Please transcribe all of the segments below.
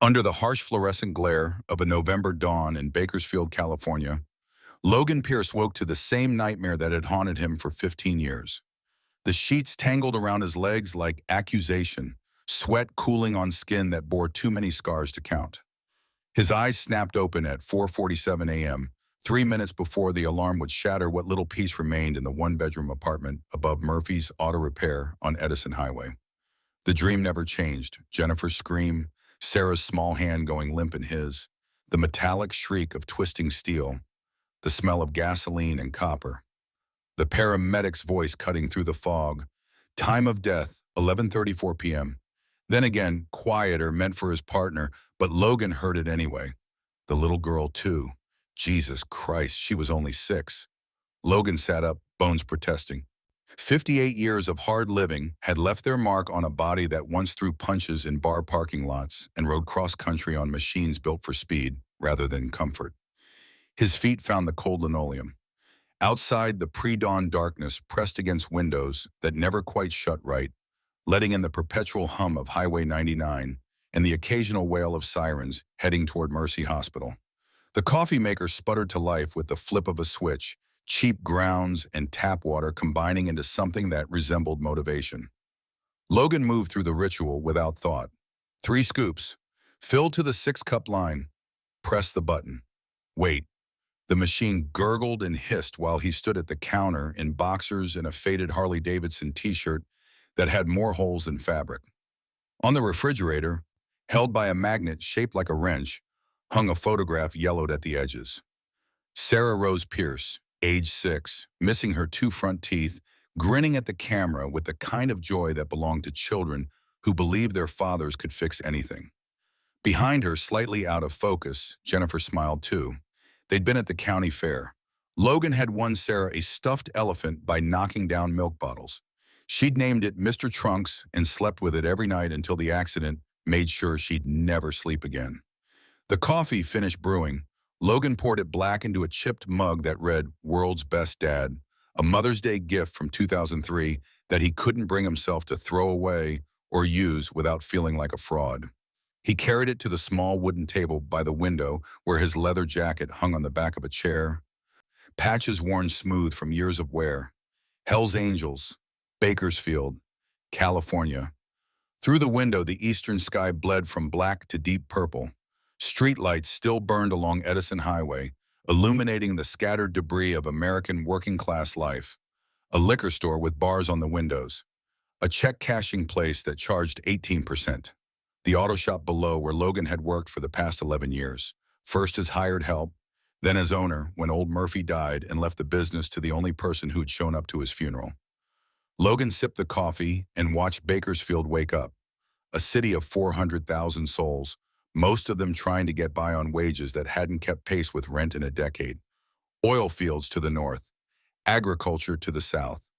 Under the harsh fluorescent glare of a November dawn in Bakersfield, California, Logan Pierce woke to the same nightmare that had haunted him for 15 years. The sheets tangled around his legs like accusation, sweat cooling on skin that bore too many scars to count. His eyes snapped open at 4:47 a.m., 3 minutes before the alarm would shatter what little peace remained in the one-bedroom apartment above Murphy's Auto Repair on Edison Highway. The dream never changed. Jennifer's scream, Sarah's small hand going limp in his, the metallic shriek of twisting steel, the smell of gasoline and copper, the paramedic's voice cutting through the fog. Time of death, 11:34 p.m. Then again, quieter, meant for his partner, but Logan heard it anyway. The little girl, too. Jesus Christ, she was only 6. Logan sat up, bones protesting. 58 years of hard living had left their mark on a body that once threw punches in bar parking lots and rode cross-country on machines built for speed rather than comfort. His feet found the cold linoleum. Outside, the pre-dawn darkness pressed against windows that never quite shut right, letting in the perpetual hum of Highway 99 and the occasional wail of sirens heading toward Mercy Hospital. The coffee maker sputtered to life with the flip of a switch, cheap grounds and tap water combining into something that resembled motivation. Logan moved through the ritual without thought. 3 scoops. Fill to the 6-cup line. Press the button. Wait. The machine gurgled and hissed while he stood at the counter in boxers and a faded Harley-Davidson t-shirt that had more holes than fabric. On the refrigerator, held by a magnet shaped like a wrench, hung a photograph yellowed at the edges. Sarah Rose Pierce, age 6, missing her 2 front teeth, grinning at the camera with the kind of joy that belonged to children who believed their fathers could fix anything. Behind her, slightly out of focus, Jennifer smiled too. They'd been at the county fair. Logan had won Sarah a stuffed elephant by knocking down milk bottles. She'd named it Mr. Trunks and slept with it every night until the accident made sure she'd never sleep again. The coffee finished brewing. Logan poured it black into a chipped mug that read, "World's Best Dad," a Mother's Day gift from 2003 that he couldn't bring himself to throw away or use without feeling like a fraud. He carried it to the small wooden table by the window where his leather jacket hung on the back of a chair. Patches worn smooth from years of wear. Hell's Angels, Bakersfield, California. Through the window, the eastern sky bled from black to deep purple. Streetlights still burned along Edison Highway, illuminating the scattered debris of American working-class life. A liquor store with bars on the windows. A check-cashing place that charged 18%. The auto shop below where Logan had worked for the past 11 years. First as hired help, then as owner when old Murphy died and left the business to the only person who'd shown up to his funeral. Logan sipped the coffee and watched Bakersfield wake up. A city of 400,000 souls, most of them trying to get by on wages that hadn't kept pace with rent in a decade. Oil fields to the north, agriculture to the south.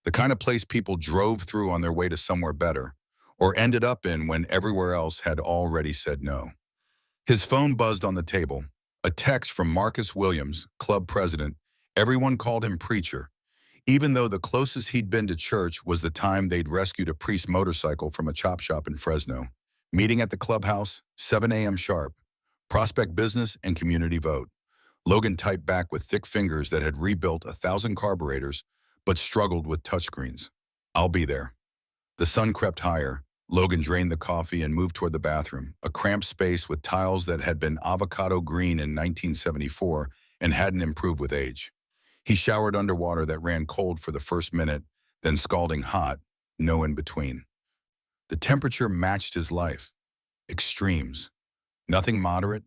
The kind of place people drove through on their way to somewhere better, or ended up in when everywhere else had already said no. His phone buzzed on the table. A text from Marcus Williams, club president. Everyone called him preacher, even though the closest he'd been to church was the time they'd rescued a priest's motorcycle from a chop shop in Fresno. Meeting at the clubhouse, 7 a.m. sharp. Prospect business and community vote. Logan typed back with thick fingers that had rebuilt 1,000 carburetors, but struggled with touchscreens. I'll be there. The sun crept higher. Logan drained the coffee and moved toward the bathroom, a cramped space with tiles that had been avocado green in 1974 and hadn't improved with age. He showered underwater that ran cold for the first minute, then scalding hot, no in between. The temperature matched his life. Extremes. Nothing moderate,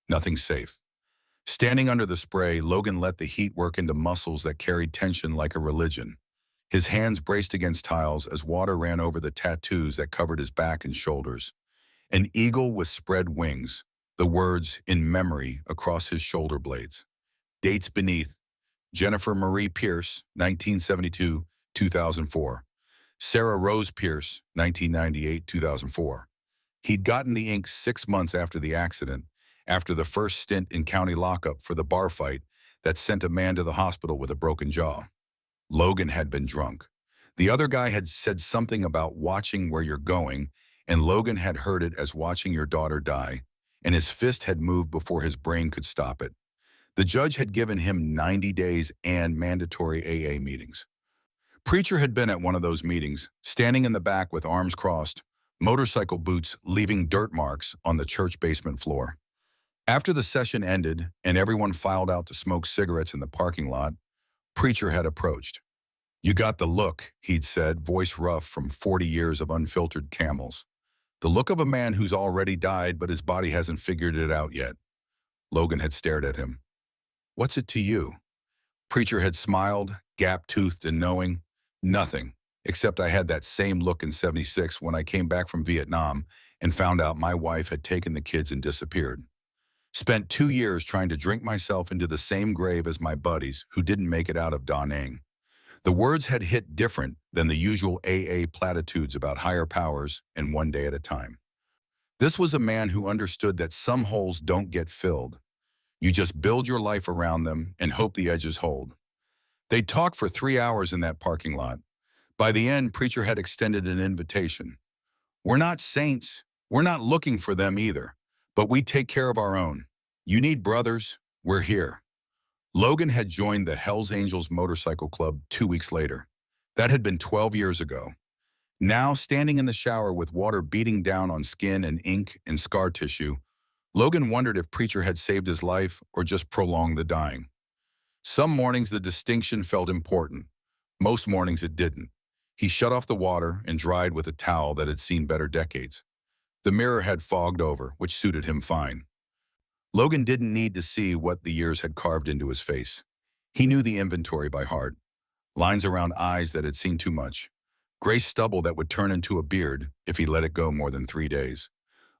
nothing safe. Standing under the spray, Logan let the heat work into muscles that carried tension like a religion. His hands braced against tiles as water ran over the tattoos that covered his back and shoulders. An eagle with spread wings, the words "in memory" across his shoulder blades. Dates beneath: Jennifer Marie Pierce, 1972-2004. Sarah Rose Pierce, 1998-2004. He'd gotten the ink 6 months after the accident, after the first stint in county lockup for the bar fight that sent a man to the hospital with a broken jaw. Logan had been drunk. The other guy had said something about watching where you're going, and Logan had heard it as watching your daughter die, and his fist had moved before his brain could stop it. The judge had given him 90 days and mandatory AA meetings. Preacher had been at one of those meetings, standing in the back with arms crossed, motorcycle boots leaving dirt marks on the church basement floor. After the session ended and everyone filed out to smoke cigarettes in the parking lot, Preacher had approached. "You got the look," he'd said, voice rough from 40 years of unfiltered camels. "The look of a man who's already died, but his body hasn't figured it out yet." Logan had stared at him. "What's it to you?" Preacher had smiled, gap-toothed and knowing. "Nothing, except I had that same look in '76 when I came back from Vietnam and found out my wife had taken the kids and disappeared. Spent 2 years trying to drink myself into the same grave as my buddies who didn't make it out of Da Nang." The words had hit different than the usual AA platitudes about higher powers and one day at a time. This was a man who understood that some holes don't get filled. You just build your life around them and hope the edges hold. They talked for 3 hours in that parking lot. By the end, Preacher had extended an invitation. "We're not saints. We're not looking for them either. But we take care of our own. You need brothers? We're here." Logan had joined the Hells Angels Motorcycle Club 2 weeks later. That had been 12 years ago. Now, standing in the shower with water beating down on skin and ink and scar tissue, Logan wondered if Preacher had saved his life or just prolonged the dying. Some mornings the distinction felt important. Most mornings it didn't. He shut off the water and dried with a towel that had seen better decades. The mirror had fogged over, which suited him fine. Logan didn't need to see what the years had carved into his face. He knew the inventory by heart. Lines around eyes that had seen too much. Gray stubble that would turn into a beard if he let it go more than 3 days.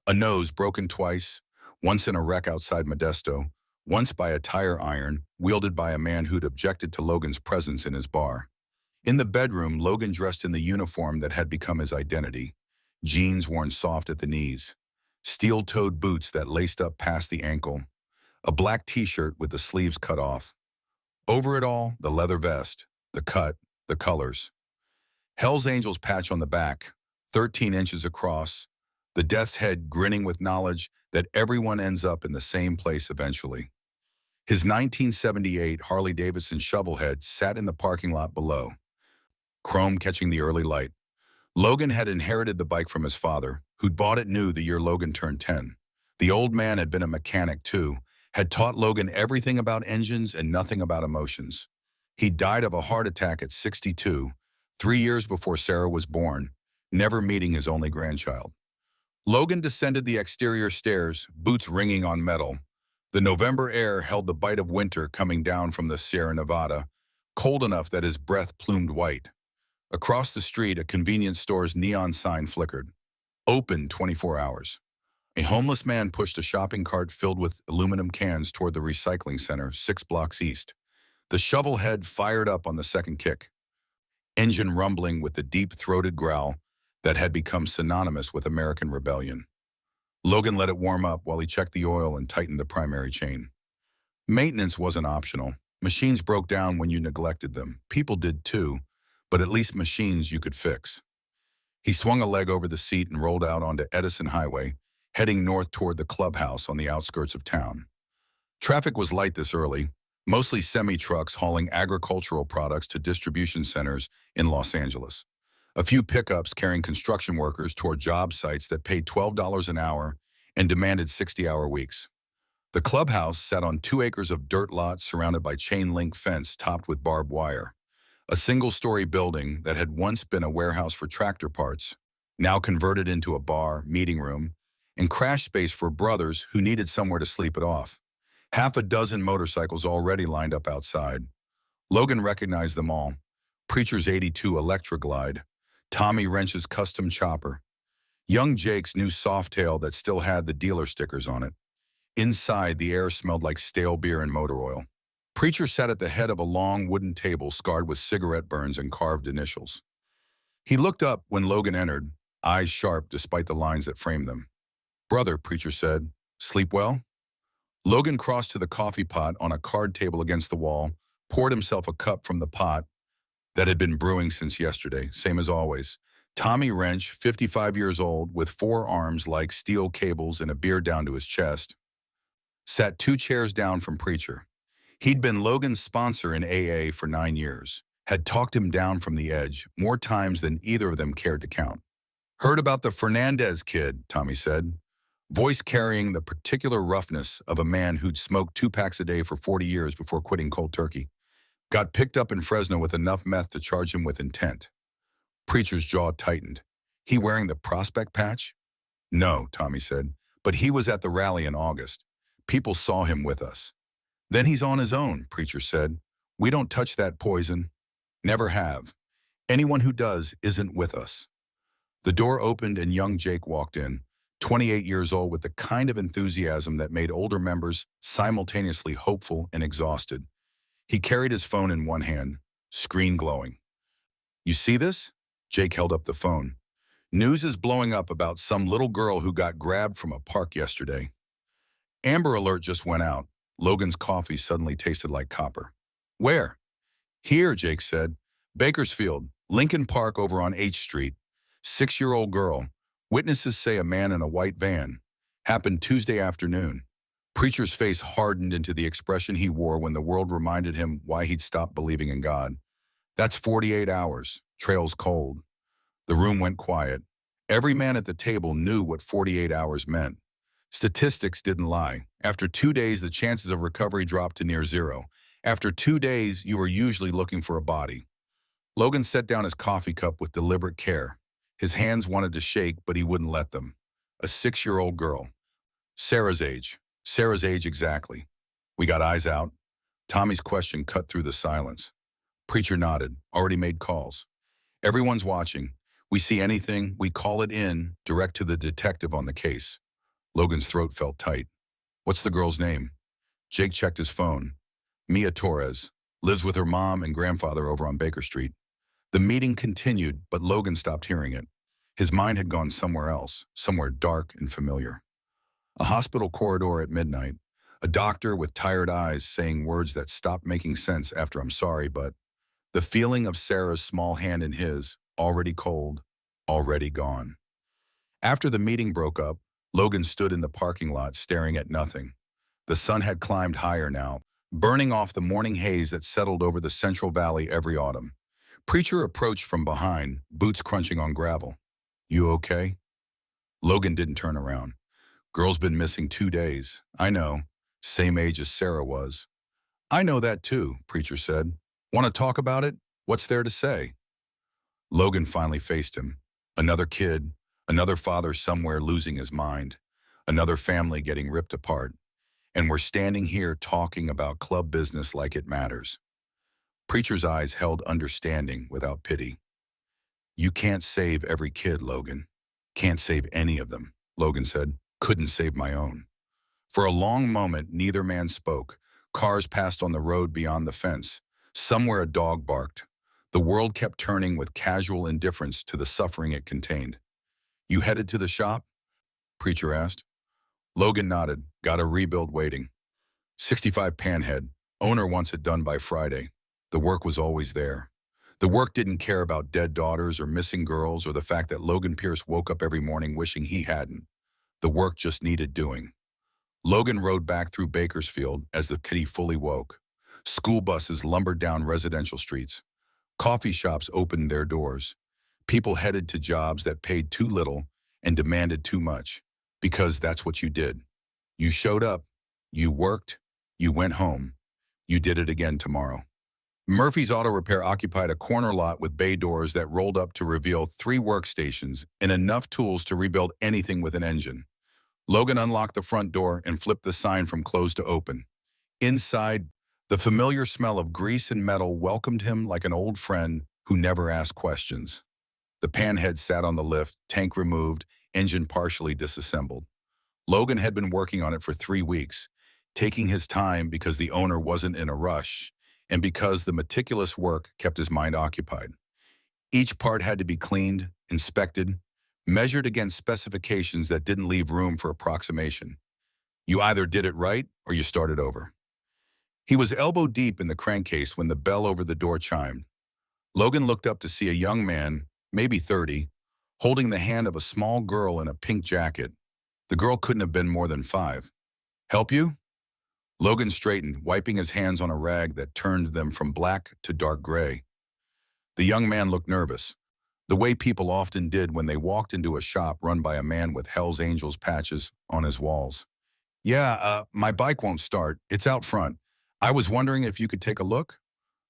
A nose broken twice, once in a wreck outside Modesto, once by a tire iron wielded by a man who'd objected to Logan's presence in his bar. In the bedroom, Logan dressed in the uniform that had become his identity. Jeans worn soft at the knees. Steel-toed boots that laced up past the ankle. A black t-shirt with the sleeves cut off. Over it all, the leather vest, the cut, the colors. Hell's Angels patch on the back, 13 inches across, the death's head grinning with knowledge that everyone ends up in the same place eventually. His 1978 Harley-Davidson shovelhead sat in the parking lot below, chrome catching the early light. Logan had inherited the bike from his father, who'd bought it new the year Logan turned 10. The old man had been a mechanic too, had taught Logan everything about engines and nothing about emotions. He died of a heart attack at 62, 3 years before Sarah was born, never meeting his only grandchild. Logan descended the exterior stairs, boots ringing on metal. The November air held the bite of winter coming down from the Sierra Nevada, cold enough that his breath plumed white. Across the street, a convenience store's neon sign flickered. Open 24 hours. A homeless man pushed a shopping cart filled with aluminum cans toward the recycling center 6 blocks east. The shovel head fired up on the second kick, engine rumbling with the deep-throated growl that had become synonymous with American rebellion. Logan let it warm up while he checked the oil and tightened the primary chain. Maintenance wasn't optional. Machines broke down when you neglected them. People did too, but at least machines you could fix. He swung a leg over the seat and rolled out onto Edison Highway, heading north toward the clubhouse on the outskirts of town. Traffic was light this early, mostly semi-trucks hauling agricultural products to distribution centers in Los Angeles. A few pickups carrying construction workers toward job sites that paid $12 an hour and demanded 60-hour weeks. The clubhouse sat on 2 acres of dirt lots surrounded by chain-link fence topped with barbed wire. A single-story building that had once been a warehouse for tractor parts, now converted into a bar, meeting room, and crash space for brothers who needed somewhere to sleep it off. Half a dozen motorcycles already lined up outside. Logan recognized them all. Preacher's '82 Electra Glide, Tommy Wrench's custom chopper, young Jake's new Softail that still had the dealer stickers on it. Inside, the air smelled like stale beer and motor oil. Preacher sat at the head of a long wooden table scarred with cigarette burns and carved initials. He looked up when Logan entered, eyes sharp despite the lines that framed them. "Brother," Preacher said, "sleep well?" Logan crossed to the coffee pot on a card table against the wall, poured himself a cup from the pot that had been brewing since yesterday, same as always, Tommy Wrench, 55 years old, with 4 arms like steel cables and a beard down to his chest, sat 2 chairs down from Preacher. He'd been Logan's sponsor in AA for 9 years, had talked him down from the edge more times than either of them cared to count. Heard about the Fernandez kid, Tommy said, voice carrying the particular roughness of a man who'd smoked 2 packs a day for 40 years before quitting cold turkey. Got picked up in Fresno with enough meth to charge him with intent. Preacher's jaw tightened. He wearing the prospect patch? No, Tommy said, but he was at the rally in August. People saw him with us. Then he's on his own, Preacher said. We don't touch that poison. Never have. Anyone who does isn't with us. The door opened and young Jake walked in, 28 years old, with the kind of enthusiasm that made older members simultaneously hopeful and exhausted. He carried his phone in one hand, screen glowing. You see this? Jake held up the phone. News is blowing up about some little girl who got grabbed from a park yesterday. Amber Alert just went out. Logan's coffee suddenly tasted like copper. Where? Here, Jake said. Bakersfield, Lincoln Park over on H Street. 6-year-old girl. Witnesses say a man in a white van. Happened Tuesday afternoon. Preacher's face hardened into the expression he wore when the world reminded him why he'd stopped believing in God. That's 48 hours. Trail's cold. The room went quiet. Every man at the table knew what 48 hours meant. Statistics didn't lie. After 2 days, the chances of recovery dropped to near zero. After 2 days, you were usually looking for a body. Logan set down his coffee cup with deliberate care. His hands wanted to shake, but he wouldn't let them. A 6-year-old girl. Sarah's age. Sarah's age exactly. We got eyes out. Tommy's question cut through the silence. Preacher nodded. Already made calls. Everyone's watching. We see anything, we call it in, direct to the detective on the case. Logan's throat felt tight. What's the girl's name? Jake checked his phone. Mia Torres. Lives with her mom and grandfather over on Baker Street. The meeting continued, but Logan stopped hearing it. His mind had gone somewhere else, somewhere dark and familiar. A hospital corridor at midnight. A doctor with tired eyes saying words that stopped making sense after I'm sorry, but the feeling of Sarah's small hand in his, already cold, already gone. After the meeting broke up, Logan stood in the parking lot staring at nothing. The sun had climbed higher now, burning off the morning haze that settled over the Central Valley every autumn. Preacher approached from behind, boots crunching on gravel. You okay? Logan didn't turn around. Girl's been missing 2 days. I know. Same age as Sarah was. I know that too, Preacher said. Want to talk about it? What's there to say? Logan finally faced him. Another kid, another father somewhere losing his mind, another family getting ripped apart. And we're standing here talking about club business like it matters. Preacher's eyes held understanding without pity. You can't save every kid, Logan. Can't save any of them, Logan said. Couldn't save my own. For a long moment, neither man spoke. Cars passed on the road beyond the fence. Somewhere a dog barked. The world kept turning with casual indifference to the suffering it contained. You headed to the shop? Preacher asked. Logan nodded. Got a rebuild waiting. 65 panhead. Owner wants it done by Friday. The work was always there. The work didn't care about dead daughters or missing girls or the fact that Logan Pierce woke up every morning wishing he hadn't. The work just needed doing. Logan rode back through Bakersfield as the city fully woke. School buses lumbered down residential streets. Coffee shops opened their doors. People headed to jobs that paid too little and demanded too much, because that's what you did. You showed up, you worked, you went home. You did it again tomorrow. Murphy's Auto Repair occupied a corner lot with bay doors that rolled up to reveal 3 workstations and enough tools to rebuild anything with an engine. Logan unlocked the front door and flipped the sign from closed to open. Inside, the familiar smell of grease and metal welcomed him like an old friend who never asked questions. The panhead sat on the lift, tank removed, engine partially disassembled. Logan had been working on it for 3 weeks, taking his time because the owner wasn't in a rush and because the meticulous work kept his mind occupied. Each part had to be cleaned, inspected, measured against specifications that didn't leave room for approximation. You either did it right or you started over. He was elbow deep in the crankcase when the bell over the door chimed. Logan looked up to see a young man, maybe 30, holding the hand of a small girl in a pink jacket. The girl couldn't have been more than 5. Help you? Logan straightened, wiping his hands on a rag that turned them from black to dark gray. The young man looked nervous, the way people often did when they walked into a shop run by a man with Hell's Angels patches on his walls. Yeah, my bike won't start. It's out front. I was wondering if you could take a look?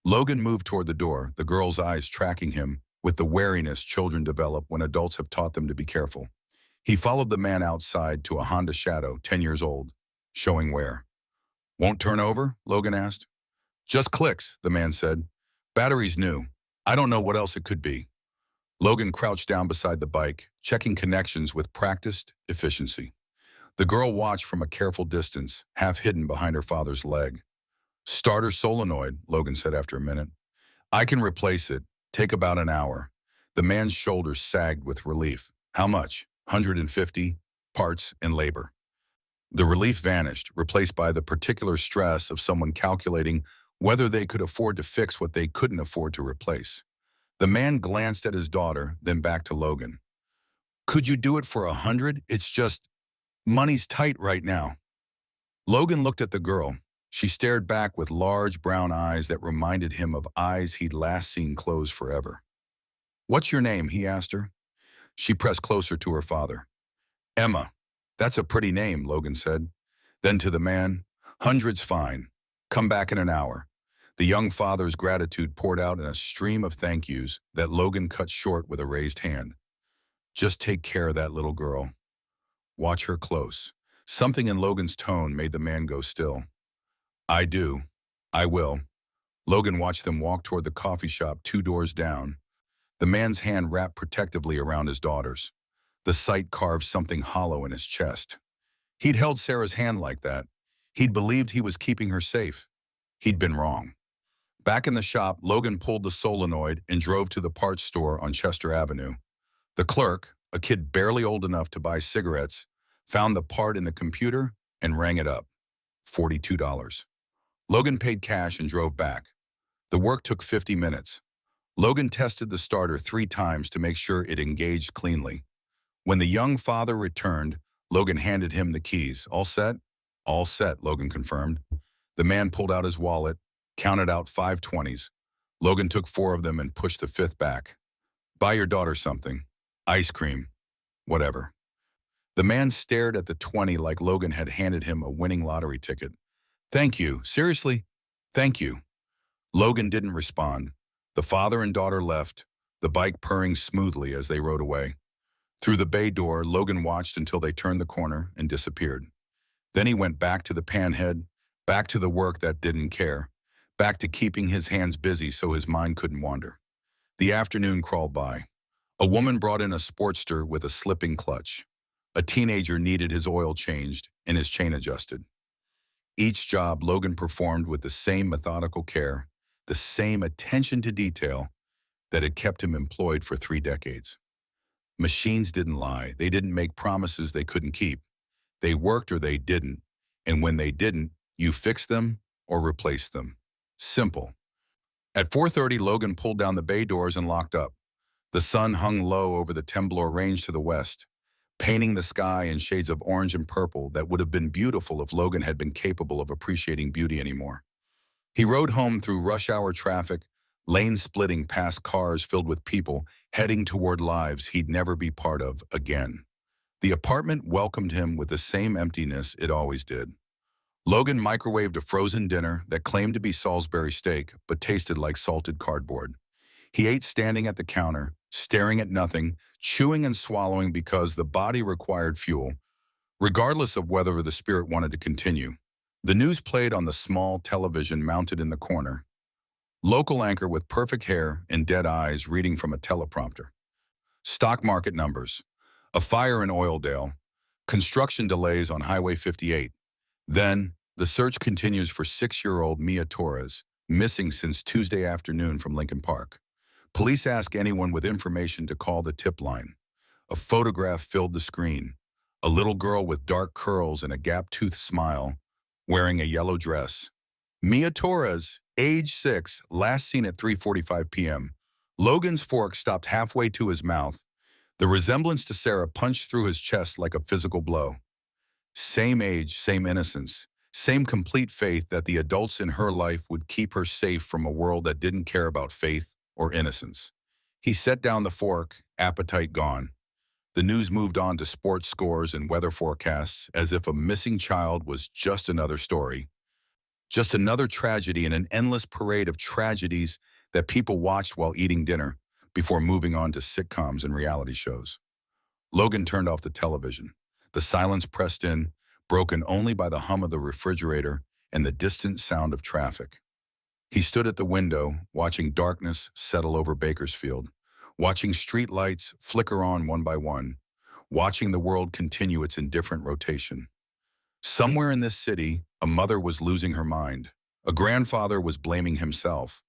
Logan moved toward the door, the girl's eyes tracking him with the wariness children develop when adults have taught them to be careful. He followed the man outside to a Honda Shadow, 10 years old, showing wear. Won't turn over? Logan asked. Just clicks, the man said. Battery's new. I don't know what else it could be. Logan crouched down beside the bike, checking connections with practiced efficiency. The girl watched from a careful distance, half hidden behind her father's leg. Starter solenoid, Logan said after a minute. I can replace it. Take about an hour. The man's shoulders sagged with relief. How much? 150. Parts and labor. The relief vanished, replaced by the particular stress of someone calculating whether they could afford to fix what they couldn't afford to replace. The man glanced at his daughter, then back to Logan. Could you do it for 100? It's just, money's tight right now. Logan looked at the girl. She stared back with large brown eyes that reminded him of eyes he'd last seen closed forever. What's your name? He asked her. She pressed closer to her father. Emma. That's a pretty name, Logan said. Then to the man, 100's fine. Come back in an hour. The young father's gratitude poured out in a stream of thank yous that Logan cut short with a raised hand. Just take care of that little girl. Watch her close. Something in Logan's tone made the man go still. I do. I will. Logan watched them walk toward the coffee shop 2 doors down. The man's hand wrapped protectively around his daughter's. The sight carved something hollow in his chest. He'd held Sarah's hand like that. He'd believed he was keeping her safe. He'd been wrong. Back in the shop, Logan pulled the solenoid and drove to the parts store on Chester Avenue. The clerk, a kid barely old enough to buy cigarettes, found the part in the computer and rang it up. $42. Logan paid cash and drove back. The work took 50 minutes. Logan tested the starter 3 times to make sure it engaged cleanly. When the young father returned, Logan handed him the keys. All set? All set, Logan confirmed. The man pulled out his wallet, counted out 5 20s. Logan took 4 of them and pushed the 5th back. Buy your daughter something. Ice cream. Whatever. The man stared at the 20 like Logan had handed him a winning lottery ticket. Thank you. Seriously? Thank you. Logan didn't respond. The father and daughter left, the bike purring smoothly as they rode away. Through the bay door, Logan watched until they turned the corner and disappeared. Then he went back to the panhead, back to the work that didn't care, back to keeping his hands busy so his mind couldn't wander. The afternoon crawled by. A woman brought in a Sportster with a slipping clutch. A teenager needed his oil changed and his chain adjusted. Each job Logan performed with the same methodical care, the same attention to detail that had kept him employed for 3 decades. Machines didn't lie. They didn't make promises they couldn't keep. They worked or they didn't, and when they didn't, you fixed them or replaced them. Simple. At 4:30, Logan pulled down the bay doors and locked up. The sun hung low over the Temblor Range to the west, painting the sky in shades of orange and purple that would have been beautiful if Logan had been capable of appreciating beauty anymore. He rode home through rush hour traffic, lane-splitting past cars filled with people heading toward lives he'd never be part of again. The apartment welcomed him with the same emptiness it always did. Logan microwaved a frozen dinner that claimed to be Salisbury steak but tasted like salted cardboard. He ate standing at the counter, staring at nothing, chewing and swallowing because the body required fuel, regardless of whether the spirit wanted to continue. The news played on the small television mounted in the corner. Local anchor with perfect hair and dead eyes reading from a teleprompter. Stock market numbers. A fire in Oildale. Construction delays on Highway 58. Then, the search continues for 6-year-old Mia Torres, missing since Tuesday afternoon from Lincoln Park. Police ask anyone with information to call the tip line. A photograph filled the screen. A little girl with dark curls and a gap-toothed smile, wearing a yellow dress. Mia Torres, age 6, last seen at 3:45 p.m. Logan's fork stopped halfway to his mouth. The resemblance to Sarah punched through his chest like a physical blow. Same age, same innocence, same complete faith that the adults in her life would keep her safe from a world that didn't care about faith or innocence. He set down the fork, appetite gone. The news moved on to sports scores and weather forecasts as if a missing child was just another story. Just another tragedy in an endless parade of tragedies that people watched while eating dinner before moving on to sitcoms and reality shows. Logan turned off the television. The silence pressed in, broken only by the hum of the refrigerator and the distant sound of traffic. He stood at the window, watching darkness settle over Bakersfield, watching street lights flicker on one by one, watching the world continue its indifferent rotation. Somewhere in this city, a mother was losing her mind. A grandfather was blaming himself.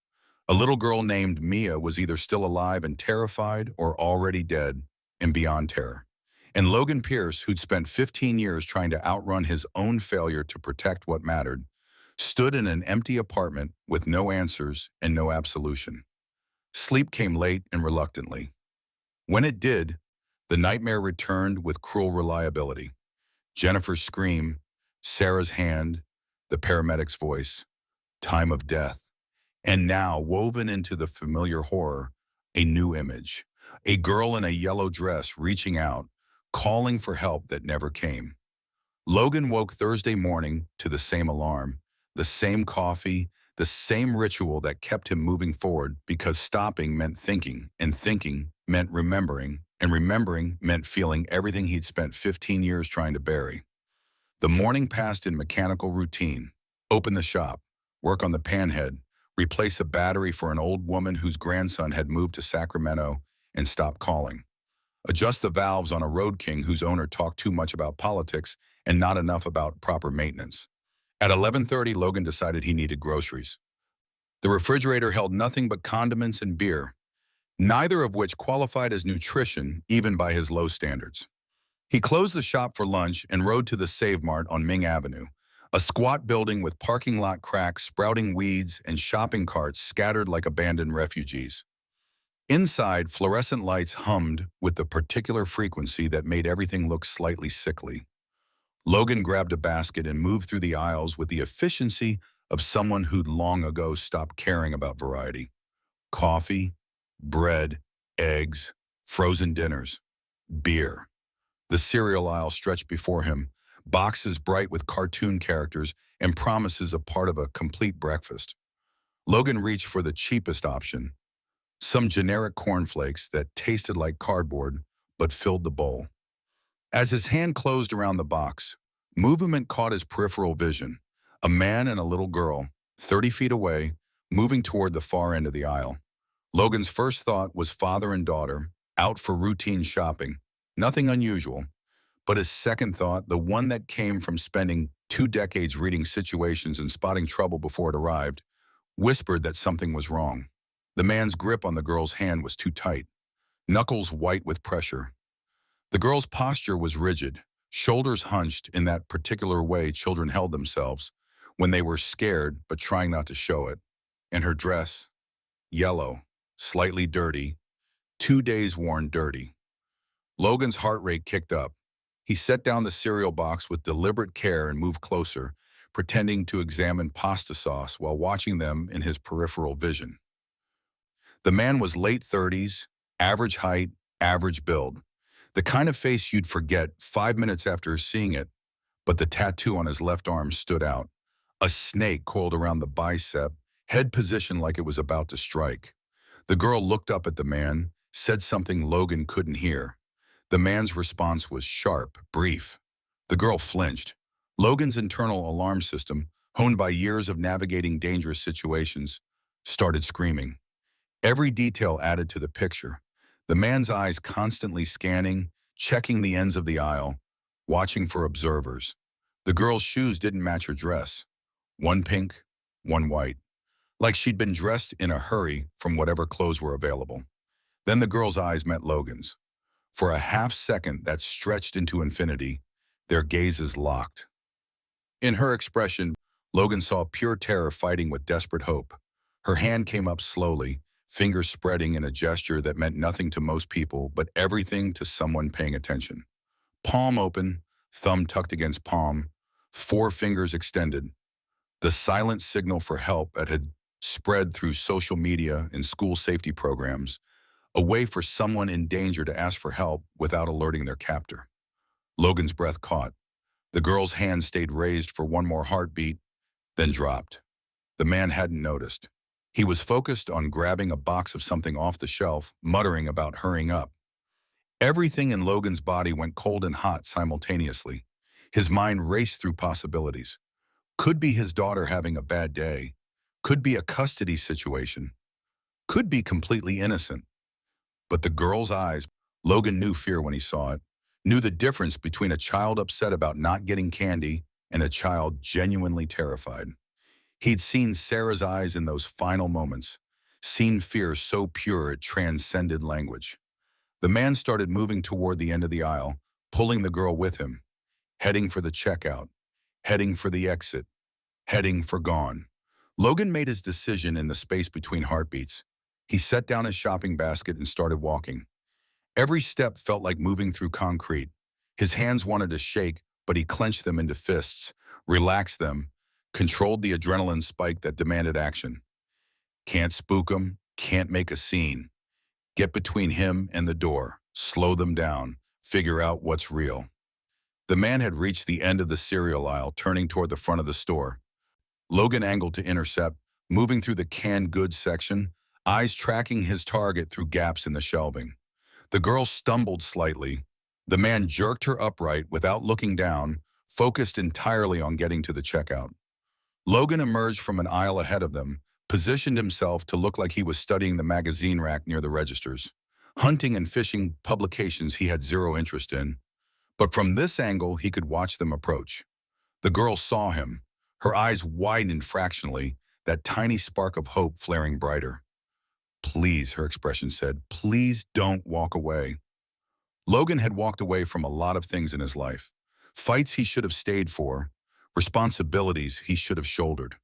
A little girl named Mia was either still alive and terrified or already dead and beyond terror. And Logan Pierce, who'd spent 15 years trying to outrun his own failure to protect what mattered, stood in an empty apartment with no answers and no absolution. Sleep came late and reluctantly. When it did, the nightmare returned with cruel reliability. Jennifer's scream, Sarah's hand, the paramedic's voice, time of death. And now, woven into the familiar horror, a new image. A girl in a yellow dress reaching out, calling for help that never came. Logan woke Thursday morning to the same alarm, the same coffee, the same ritual that kept him moving forward because stopping meant thinking, and thinking meant remembering, and remembering meant feeling everything he'd spent 15 years trying to bury. The morning passed in mechanical routine. Open the shop, work on the panhead, replace a battery for an old woman whose grandson had moved to Sacramento and stopped calling. Adjust the valves on a Road King whose owner talked too much about politics and not enough about proper maintenance. At 11:30, Logan decided he needed groceries. The refrigerator held nothing but condiments and beer, neither of which qualified as nutrition even by his low standards. He closed the shop for lunch and rode to the Save Mart on Ming Avenue, a squat building with parking lot cracks, sprouting weeds, and shopping carts scattered like abandoned refugees. Inside, fluorescent lights hummed with the particular frequency that made everything look slightly sickly. Logan grabbed a basket and moved through the aisles with the efficiency of someone who'd long ago stopped caring about variety. Coffee, bread, eggs, frozen dinners, beer. The cereal aisle stretched before him, boxes bright with cartoon characters and promises of part of a complete breakfast. Logan reached for the cheapest option, some generic cornflakes that tasted like cardboard but filled the bowl. As his hand closed around the box, movement caught his peripheral vision. A man and a little girl, 30 feet away, moving toward the far end of the aisle. Logan's first thought was father and daughter, out for routine shopping. Nothing unusual. But his second thought, the one that came from spending 2 decades reading situations and spotting trouble before it arrived, whispered that something was wrong. The man's grip on the girl's hand was too tight, knuckles white with pressure. The girl's posture was rigid, shoulders hunched in that particular way children held themselves when they were scared but trying not to show it. And her dress, yellow, slightly dirty, 2 days worn dirty. Logan's heart rate kicked up. He set down the cereal box with deliberate care and moved closer, pretending to examine pasta sauce while watching them in his peripheral vision. The man was late 30s, average height, average build. The kind of face you'd forget 5 minutes after seeing it, but the tattoo on his left arm stood out. A snake coiled around the bicep, head positioned like it was about to strike. The girl looked up at the man, said something Logan couldn't hear. The man's response was sharp, brief. The girl flinched. Logan's internal alarm system, honed by years of navigating dangerous situations, started screaming. Every detail added to the picture. The man's eyes constantly scanning, checking the ends of the aisle, watching for observers. The girl's shoes didn't match her dress. One pink, one white. Like she'd been dressed in a hurry from whatever clothes were available. Then the girl's eyes met Logan's. For a half second that stretched into infinity, their gazes locked. In her expression, Logan saw pure terror fighting with desperate hope. Her hand came up slowly, fingers spreading in a gesture that meant nothing to most people, but everything to someone paying attention. Palm open, thumb tucked against palm, four fingers extended. The silent signal for help that had spread through social media and school safety programs, a way for someone in danger to ask for help without alerting their captor. Logan's breath caught. The girl's hand stayed raised for one more heartbeat, then dropped. The man hadn't noticed. He was focused on grabbing a box of something off the shelf, muttering about hurrying up. Everything in Logan's body went cold and hot simultaneously. His mind raced through possibilities. Could be his daughter having a bad day. Could be a custody situation. Could be completely innocent. But the girl's eyes, Logan knew fear when he saw it, knew the difference between a child upset about not getting candy and a child genuinely terrified. He'd seen Sarah's eyes in those final moments, seen fear so pure it transcended language. The man started moving toward the end of the aisle, pulling the girl with him, heading for the checkout, heading for the exit, heading for gone. Logan made his decision in the space between heartbeats. He set down his shopping basket and started walking. Every step felt like moving through concrete. His hands wanted to shake, but he clenched them into fists, relaxed them, controlled the adrenaline spike that demanded action. Can't spook him, can't make a scene. Get between him and the door, slow them down, figure out what's real. The man had reached the end of the cereal aisle, turning toward the front of the store. Logan angled to intercept, moving through the canned goods section, eyes tracking his target through gaps in the shelving. The girl stumbled slightly. The man jerked her upright without looking down, focused entirely on getting to the checkout. Logan emerged from an aisle ahead of them, positioned himself to look like he was studying the magazine rack near the registers, hunting and fishing publications he had zero interest in. But from this angle, he could watch them approach. The girl saw him. Her eyes widened fractionally, that tiny spark of hope flaring brighter. Please, her expression said, please don't walk away. Logan had walked away from a lot of things in his life. Fights he should have stayed for, responsibilities he should have shouldered.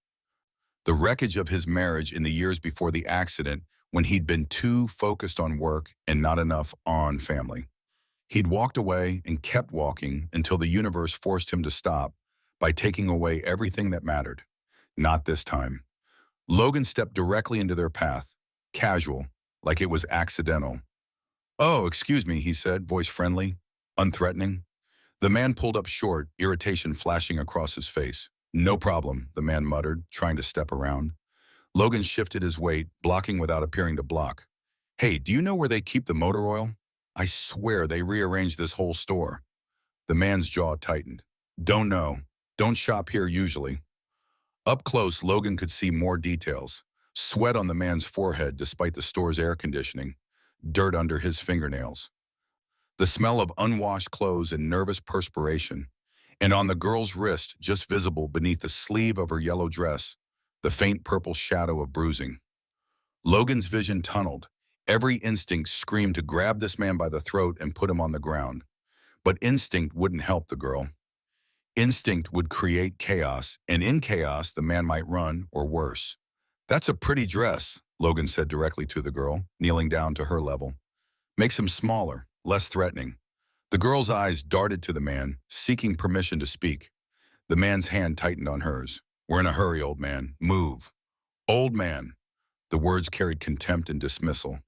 The wreckage of his marriage in the years before the accident when he'd been too focused on work and not enough on family. He'd walked away and kept walking until the universe forced him to stop by taking away everything that mattered. Not this time. Logan stepped directly into their path, casual, like it was accidental. "Oh, excuse me," he said, voice friendly, unthreatening. The man pulled up short, irritation flashing across his face. "No problem," the man muttered, trying to step around. Logan shifted his weight, blocking without appearing to block. "Hey, do you know where they keep the motor oil? I swear they rearranged this whole store." The man's jaw tightened. "Don't know. Don't shop here usually." Up close, Logan could see more details. Sweat on the man's forehead despite the store's air conditioning. Dirt under his fingernails. The smell of unwashed clothes and nervous perspiration. And on the girl's wrist, just visible beneath the sleeve of her yellow dress, the faint purple shadow of bruising. Logan's vision tunneled. Every instinct screamed to grab this man by the throat and put him on the ground. But instinct wouldn't help the girl. Instinct would create chaos, and in chaos, the man might run, or worse. "That's a pretty dress," Logan said directly to the girl, kneeling down to her level. "Makes him smaller, less threatening." The girl's eyes darted to the man, seeking permission to speak. The man's hand tightened on hers. "We're in a hurry, old man. Move." "Old man." The words carried contempt and dismissal.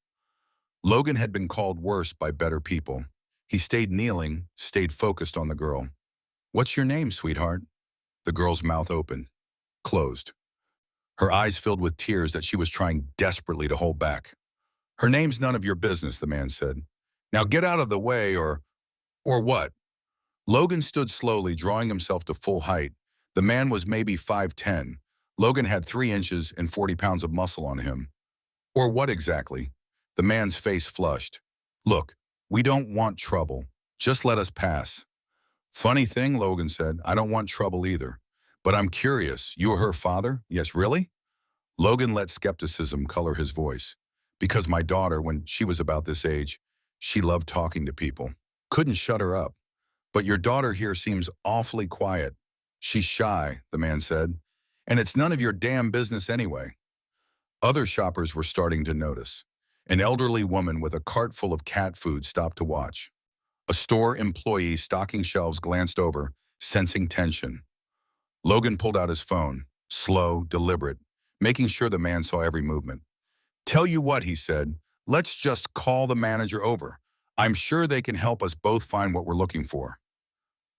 Logan had been called worse by better people. He stayed kneeling, stayed focused on the girl. "What's your name, sweetheart?" The girl's mouth opened, closed. Her eyes filled with tears that she was trying desperately to hold back. "Her name's none of your business," the man said. "Now get out of the way or what?" Logan stood slowly, drawing himself to full height. The man was maybe 5'10". Logan had 3 inches and 40 pounds of muscle on him. "Or what exactly?" The man's face flushed. "Look, we don't want trouble. Just let us pass." "Funny thing," Logan said, "I don't want trouble either. But I'm curious, you were her father? Yes, really?" Logan let skepticism color his voice. "Because my daughter, when she was about this age, she loved talking to people. Couldn't shut her up. But your daughter here seems awfully quiet." "She's shy," the man said. "And it's none of your damn business anyway." Other shoppers were starting to notice. An elderly woman with a cart full of cat food stopped to watch. A store employee stocking shelves glanced over, sensing tension. Logan pulled out his phone, slow, deliberate, making sure the man saw every movement. "Tell you what," he said, "let's just call the manager over. I'm sure they can help us both find what we're looking for."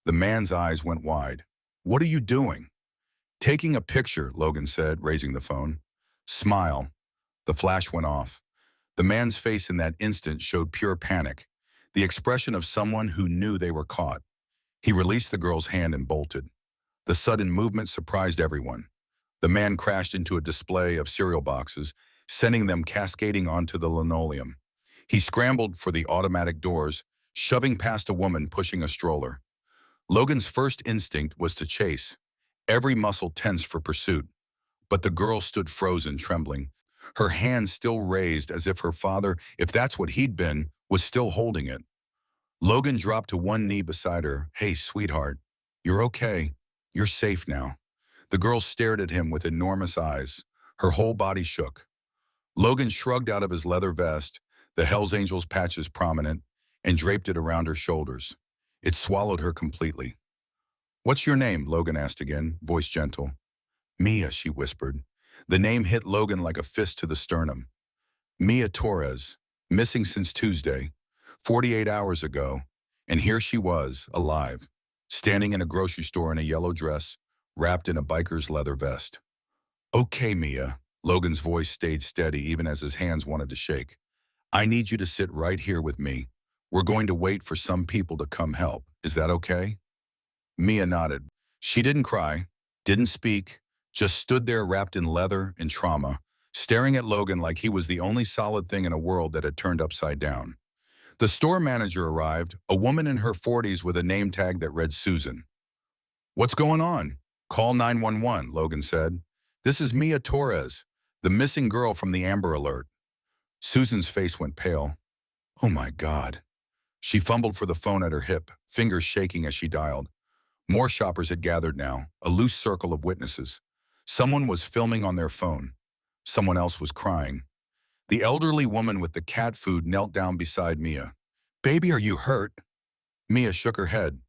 The man's eyes went wide. "What are you doing?" "Taking a picture," Logan said, raising the phone. "Smile." The flash went off. The man's face in that instant showed pure panic, the expression of someone who knew they were caught. He released the girl's hand and bolted. The sudden movement surprised everyone. The man crashed into a display of cereal boxes, sending them cascading onto the linoleum. He scrambled for the automatic doors, shoving past a woman pushing a stroller. Logan's first instinct was to chase, every muscle tense for pursuit. But the girl stood frozen, trembling, her hands still raised as if her father, if that's what he'd been, was still holding it. Logan dropped to one knee beside her. "Hey, sweetheart, you're okay. You're safe now." The girl stared at him with enormous eyes. Her whole body shook. Logan shrugged out of his leather vest, the Hells Angels patches prominent, and draped it around her shoulders. It swallowed her completely. "What's your name?" Logan asked again, voice gentle. "Mia," she whispered. The name hit Logan like a fist to the sternum. Mia Torres, missing since Tuesday, 48 hours ago, and here she was, alive, standing in a grocery store in a yellow dress, wrapped in a biker's leather vest. "Okay, Mia." Logan's voice stayed steady even as his hands wanted to shake. "I need you to sit right here with me. We're going to wait for some people to come help. Is that okay?" Mia nodded. She didn't cry, didn't speak, just stood there wrapped in leather and trauma, staring at Logan like he was the only solid thing in a world that had turned upside down. The store manager arrived, a woman in her 40s with a name tag that read Susan. "What's going on?" "Call 911, Logan said. "This is Mia Torres, the missing girl from the Amber Alert." Susan's face went pale. "Oh my God." She fumbled for the phone at her hip, fingers shaking as she dialed. More shoppers had gathered now, a loose circle of witnesses. Someone was filming on their phone. Someone else was crying. The elderly woman with the cat food knelt down beside Mia. "Baby, are you hurt?" Mia shook her head.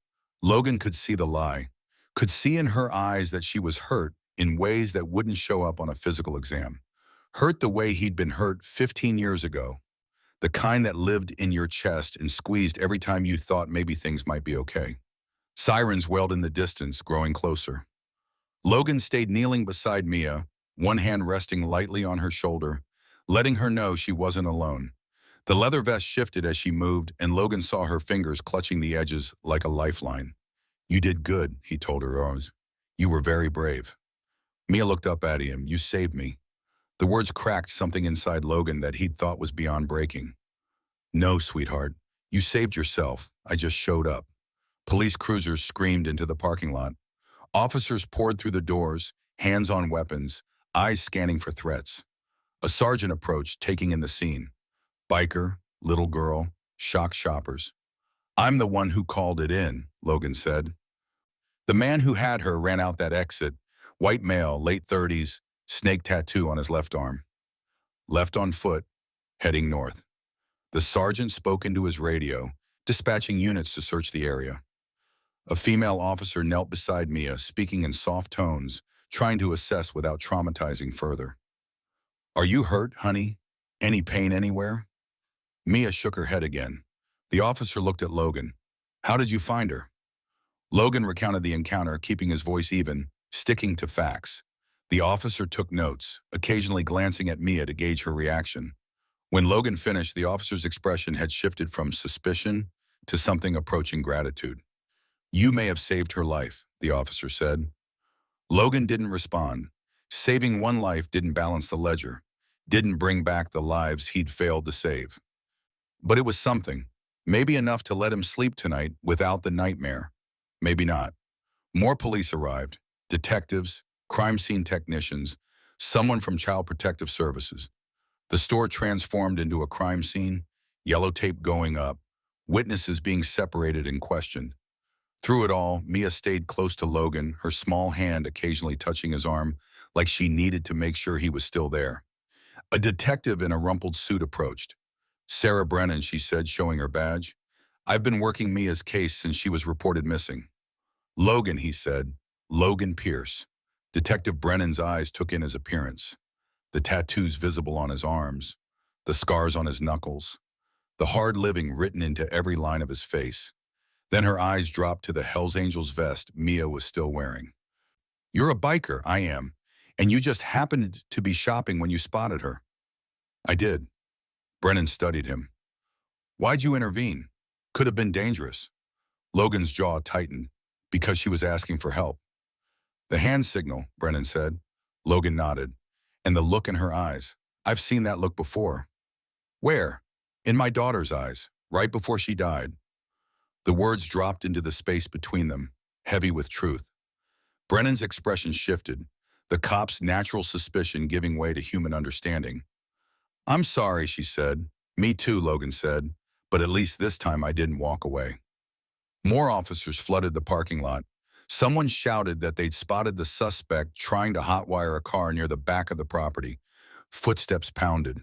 Logan could see the lie, could see in her eyes that she was hurt in ways that wouldn't show up on a physical exam. Hurt the way he'd been hurt 15 years ago, the kind that lived in your chest and squeezed every time you thought maybe things might be okay. Sirens wailed in the distance, growing closer. Logan stayed kneeling beside Mia, one hand resting lightly on her shoulder, letting her know she wasn't alone. The leather vest shifted as she moved, and Logan saw her fingers clutching the edges like a lifeline. "You did good," he told her. "Rose. You were very brave." Mia looked up at him. "You saved me." The words cracked something inside Logan that he'd thought was beyond breaking. "No, sweetheart. You saved yourself. I just showed up." Police cruisers screamed into the parking lot. Officers poured through the doors, hands on weapons, eyes scanning for threats. A sergeant approached, taking in the scene. Biker, little girl, shocked shoppers. "I'm the one who called it in," Logan said. The man who had her ran out that exit, white male, late 30s, snake tattoo on his left arm. Left on foot, heading north. The sergeant spoke into his radio, dispatching units to search the area. A female officer knelt beside Mia, speaking in soft tones, trying to assess without traumatizing further. "Are you hurt, honey? Any pain anywhere?" Mia shook her head again. The officer looked at Logan. "How did you find her?" Logan recounted the encounter, keeping his voice even, sticking to facts. The officer took notes, occasionally glancing at Mia to gauge her reaction. When Logan finished, the officer's expression had shifted from suspicion to something approaching gratitude. "You may have saved her life," the officer said. Logan didn't respond. Saving one life didn't balance the ledger, didn't bring back the lives he'd failed to save. But it was something, maybe enough to let him sleep tonight without the nightmare. Maybe not. More police arrived, detectives, crime scene technicians, someone from Child Protective Services. The store transformed into a crime scene, yellow tape going up, witnesses being separated and questioned. Through it all, Mia stayed close to Logan, her small hand occasionally touching his arm like she needed to make sure he was still there. A detective in a rumpled suit approached. Sarah Brennan, she said, showing her badge. I've been working Mia's case since she was reported missing. Logan, he said. Logan Pierce. Detective Brennan's eyes took in his appearance. The tattoos visible on his arms, the scars on his knuckles, the hard living written into every line of his face. Then her eyes dropped to the Hells Angels vest Mia was still wearing. You're a biker, I am, and you just happened to be shopping when you spotted her. I did. Brennan studied him. Why'd you intervene? Could have been dangerous. Logan's jaw tightened, because she was asking for help. The hand signal, Brennan said. Logan nodded. And the look in her eyes. I've seen that look before. Where? In my daughter's eyes, right before she died. The words dropped into the space between them, heavy with truth. Brennan's expression shifted, the cop's natural suspicion giving way to human understanding. I'm sorry, she said. Me too, Logan said, but at least this time I didn't walk away. More officers flooded the parking lot. Someone shouted that they'd spotted the suspect trying to hotwire a car near the back of the property. Footsteps pounded.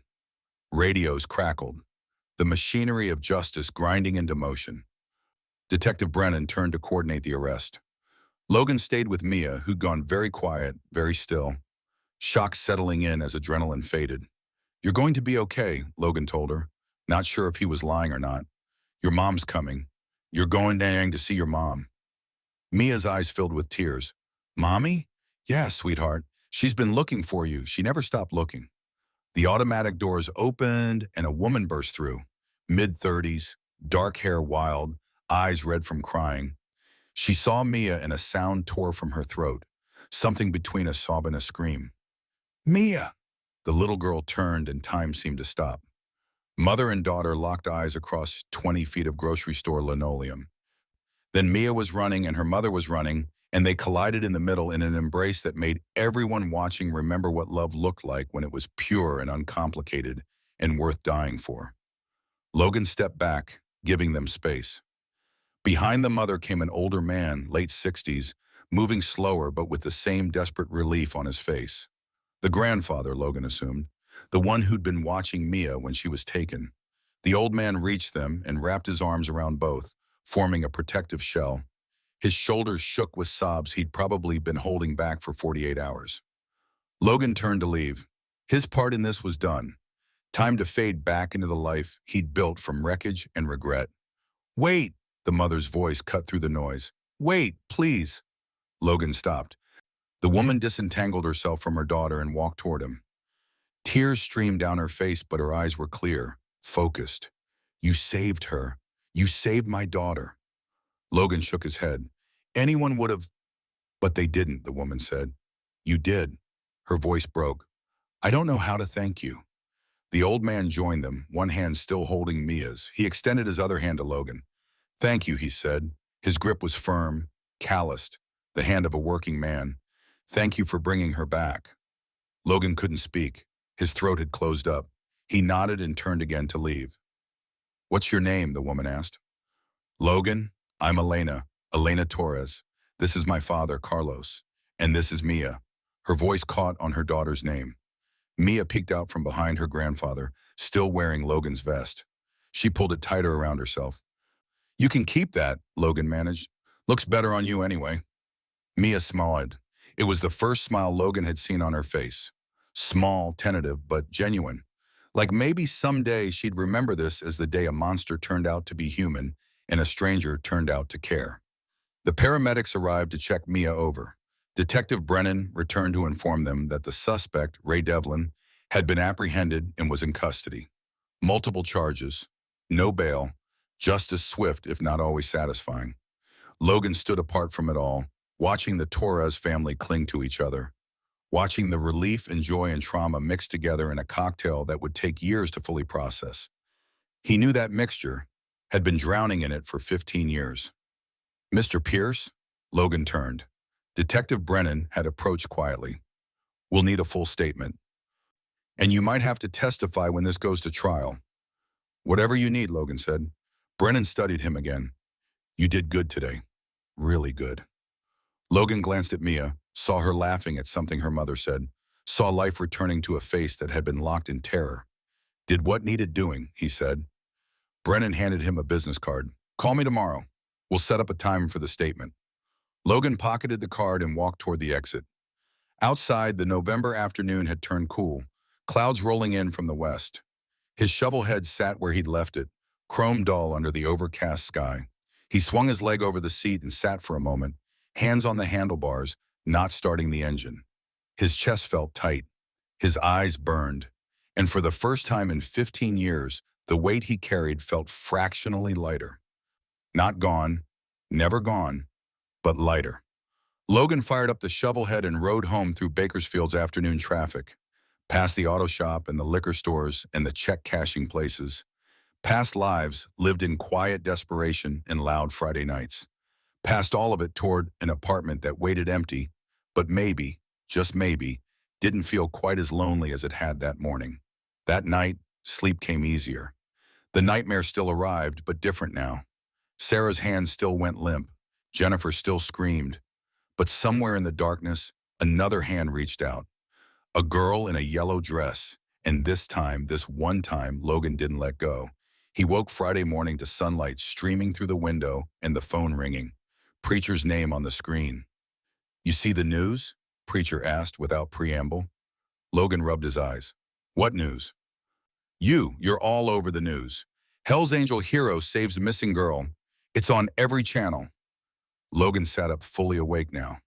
Radios crackled. The machinery of justice grinding into motion. Detective Brennan turned to coordinate the arrest. Logan stayed with Mia, who'd gone very quiet, very still. Shock settling in as adrenaline faded. You're going to be okay, Logan told her, not sure if he was lying or not. Your mom's coming. You're going to see your mom. Mia's eyes filled with tears. Mommy? Yeah, sweetheart. She's been looking for you. She never stopped looking. The automatic doors opened and a woman burst through. Mid-30s, dark hair wild, eyes red from crying. She saw Mia and a sound tore from her throat, something between a sob and a scream. Mia! The little girl turned and time seemed to stop. Mother and daughter locked eyes across 20 feet of grocery store linoleum. Then Mia was running and her mother was running, and they collided in the middle in an embrace that made everyone watching remember what love looked like when it was pure and uncomplicated and worth dying for. Logan stepped back, giving them space. Behind the mother came an older man, late 60s, moving slower but with the same desperate relief on his face. The grandfather, Logan assumed, the one who'd been watching Mia when she was taken. The old man reached them and wrapped his arms around both, forming a protective shell. His shoulders shook with sobs he'd probably been holding back for 48 hours. Logan turned to leave. His part in this was done. Time to fade back into the life he'd built from wreckage and regret. Wait! The mother's voice cut through the noise. Wait, please! Logan stopped. The woman disentangled herself from her daughter and walked toward him. Tears streamed down her face, but her eyes were clear, focused. You saved her. You saved my daughter. Logan shook his head. Anyone would have, but they didn't, the woman said. You did. Her voice broke. I don't know how to thank you. The old man joined them, one hand still holding Mia's. He extended his other hand to Logan. Thank you, he said. His grip was firm, calloused, the hand of a working man. Thank you for bringing her back. Logan couldn't speak. His throat had closed up. He nodded and turned again to leave. What's your name? The woman asked. Logan, I'm Elena Torres. This is my father, Carlos. And this is Mia. Her voice caught on her daughter's name. Mia peeked out from behind her grandfather, still wearing Logan's vest. She pulled it tighter around herself. You can keep that, Logan managed. Looks better on you anyway. Mia smiled. It was the first smile Logan had seen on her face. Small, tentative, but genuine. Like maybe someday she'd remember this as the day a monster turned out to be human and a stranger turned out to care. The paramedics arrived to check Mia over. Detective Brennan returned to inform them that the suspect, Ray Devlin, had been apprehended and was in custody. Multiple charges, no bail, justice swift if not always satisfying. Logan stood apart from it all, watching the Torres family cling to each other, watching the relief and joy and trauma mixed together in a cocktail that would take years to fully process. He knew that mixture, had been drowning in it for 15 years. Mr. Pierce? Logan turned. Detective Brennan had approached quietly. We'll need a full statement. And you might have to testify when this goes to trial. Whatever you need, Logan said. Brennan studied him again. You did good today. Really good. Logan glanced at Mia, saw her laughing at something her mother said. saw life returning to a face that had been locked in terror. Did what needed doing, he said. Brennan handed him a business card. Call me tomorrow. We'll set up a time for the statement. Logan pocketed the card and walked toward the exit. Outside, the November afternoon had turned cool, clouds rolling in from the west. His shovel head sat where he'd left it, chrome dull under the overcast sky. He swung his leg over the seat and sat for a moment, hands on the handlebars, not starting the engine. His chest felt tight. His eyes burned. And for the first time in 15 years, the weight he carried felt fractionally lighter. Not gone, never gone, but lighter. Logan fired up the shovel head and rode home through Bakersfield's afternoon traffic, past the auto shop and the liquor stores and the check-cashing places. Past lives lived in quiet desperation and loud Friday nights. Past all of it toward an apartment that waited empty, but maybe, just maybe, didn't feel quite as lonely as it had that morning. That night, sleep came easier. The nightmare still arrived, but different now. Sarah's hand still went limp. Jennifer still screamed. But somewhere in the darkness, another hand reached out. A girl in a yellow dress. And this one time, Logan didn't let go. He woke Friday morning to sunlight streaming through the window and the phone ringing. Preacher's name on the screen. You see the news? Preacher asked without preamble. Logan rubbed his eyes. What news? You're all over the news. Hell's Angel hero saves missing girl. It's on every channel. Logan sat up fully awake now.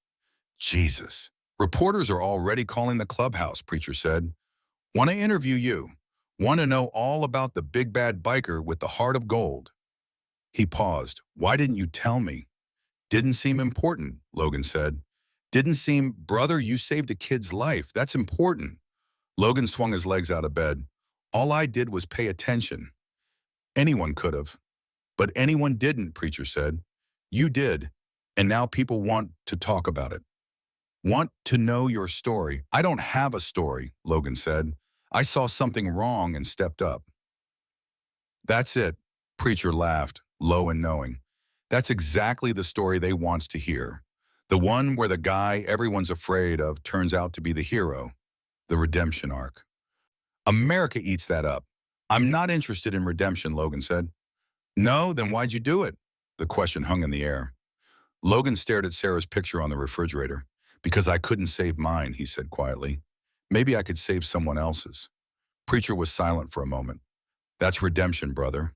Jesus. Reporters are already calling the clubhouse, Preacher said. Want to interview you. Want to know all about the big bad biker with the heart of gold. He paused. Why didn't you tell me? Didn't seem important, Logan said. Didn't seem, brother, you saved a kid's life. That's important. Logan swung his legs out of bed. All I did was pay attention. Anyone could have. But anyone didn't, Preacher said. You did. And now people want to talk about it. Want to know your story. I don't have a story, Logan said. I saw something wrong and stepped up. That's it, Preacher laughed, low and knowing. That's exactly the story they want to hear. The one where the guy everyone's afraid of turns out to be the hero. The redemption arc. America eats that up. I'm not interested in redemption, Logan said. No, then why'd you do it? The question hung in the air. Logan stared at Sarah's picture on the refrigerator. Because I couldn't save mine, he said quietly. Maybe I could save someone else's. Preacher was silent for a moment. That's redemption, brother,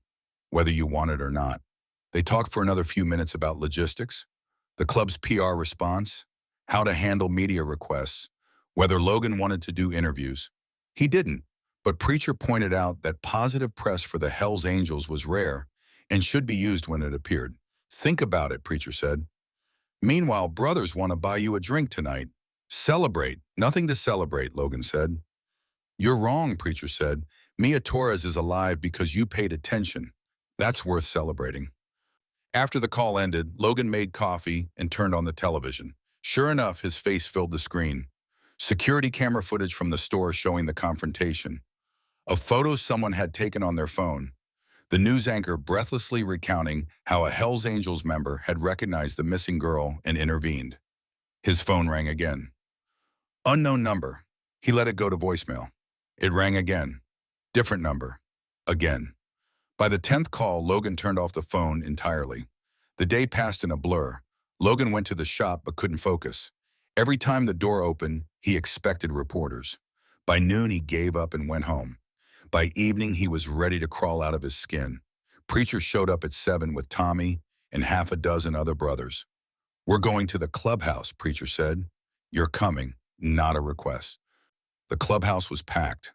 whether you want it or not. They talked for another few minutes about logistics, the club's PR response, how to handle media requests, whether Logan wanted to do interviews. He didn't, but Preacher pointed out that positive press for the Hells Angels was rare and should be used when it appeared. Think about it, Preacher said. Meanwhile, brothers want to buy you a drink tonight. Celebrate. Nothing to celebrate, Logan said. You're wrong, Preacher said. Mia Torres is alive because you paid attention. That's worth celebrating. After the call ended, Logan made coffee and turned on the television. Sure enough, his face filled the screen. Security camera footage from the store showing the confrontation. A photo someone had taken on their phone. The news anchor breathlessly recounting how a Hells Angels member had recognized the missing girl and intervened. His phone rang again. Unknown number. He let it go to voicemail. It rang again. Different number. Again. By the 10th call, Logan turned off the phone entirely. The day passed in a blur. Logan went to the shop but couldn't focus. Every time the door opened, he expected reporters. By noon, he gave up and went home. By evening, he was ready to crawl out of his skin. Preacher showed up at 7 with Tommy and half a dozen other brothers. We're going to the clubhouse, Preacher said. You're coming, not a request. The clubhouse was packed.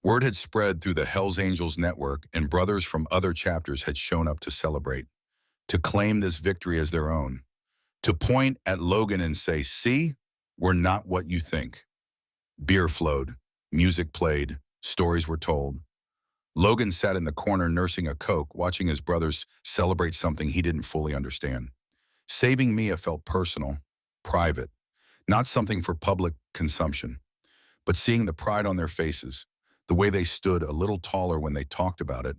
Word had spread through the Hells Angels network, and brothers from other chapters had shown up to celebrate, to claim this victory as their own, to point at Logan and say, see, we're not what you think. Beer flowed, music played, stories were told. Logan sat in the corner nursing a Coke, watching his brothers celebrate something he didn't fully understand. Saving Mia felt personal, private, not something for public consumption. But seeing the pride on their faces, the way they stood a little taller when they talked about it,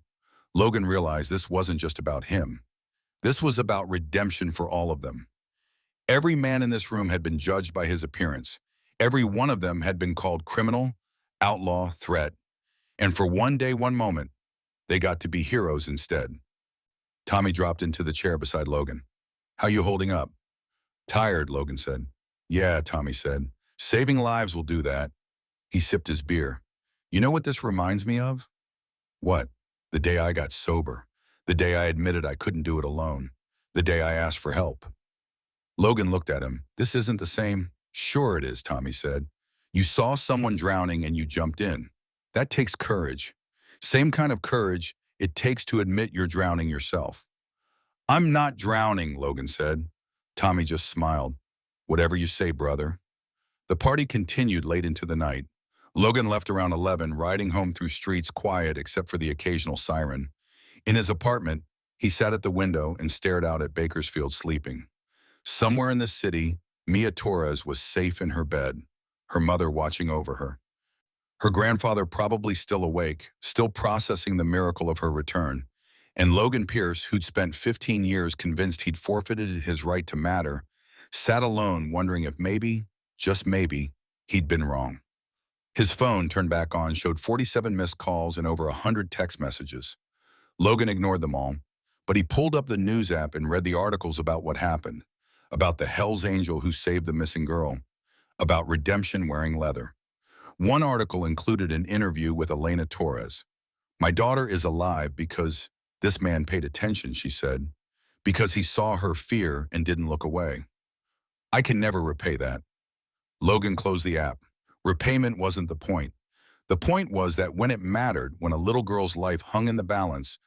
Logan realized this wasn't just about him. This was about redemption for all of them. Every man in this room had been judged by his appearance. Every one of them had been called criminal, outlaw, threat, and for one day, one moment, they got to be heroes instead. Tommy dropped into the chair beside Logan. "How you holding up?" "Tired," Logan said. "Yeah," Tommy said. "Saving lives will do that." He sipped his beer. "You know what this reminds me of?" "What?" "The day I got sober. The day I admitted I couldn't do it alone. The day I asked for help." Logan looked at him. "This isn't the same." "Sure it is," Tommy said. "You saw someone drowning and you jumped in. That takes courage. Same kind of courage it takes to admit you're drowning yourself." "I'm not drowning," Logan said. Tommy just smiled. "Whatever you say, brother." The party continued late into the night. Logan left around 11, riding home through streets quiet except for the occasional siren. In his apartment, he sat at the window and stared out at Bakersfield sleeping. Somewhere in the city, Mia Torres was safe in her bed, her mother watching over her. Her grandfather probably still awake, still processing the miracle of her return. And Logan Pierce, who'd spent 15 years convinced he'd forfeited his right to matter, sat alone wondering if maybe, just maybe, he'd been wrong. His phone, turned back on, showed 47 missed calls and over 100 text messages. Logan ignored them all, but he pulled up the news app and read the articles about what happened, about the Hell's Angel who saved the missing girl, about redemption wearing leather. One article included an interview with Elena Torres. "My daughter is alive because this man paid attention," she said, "because he saw her fear and didn't look away. I can never repay that." Logan closed the app. Repayment wasn't the point. The point was that when it mattered, when a little girl's life hung in the balance,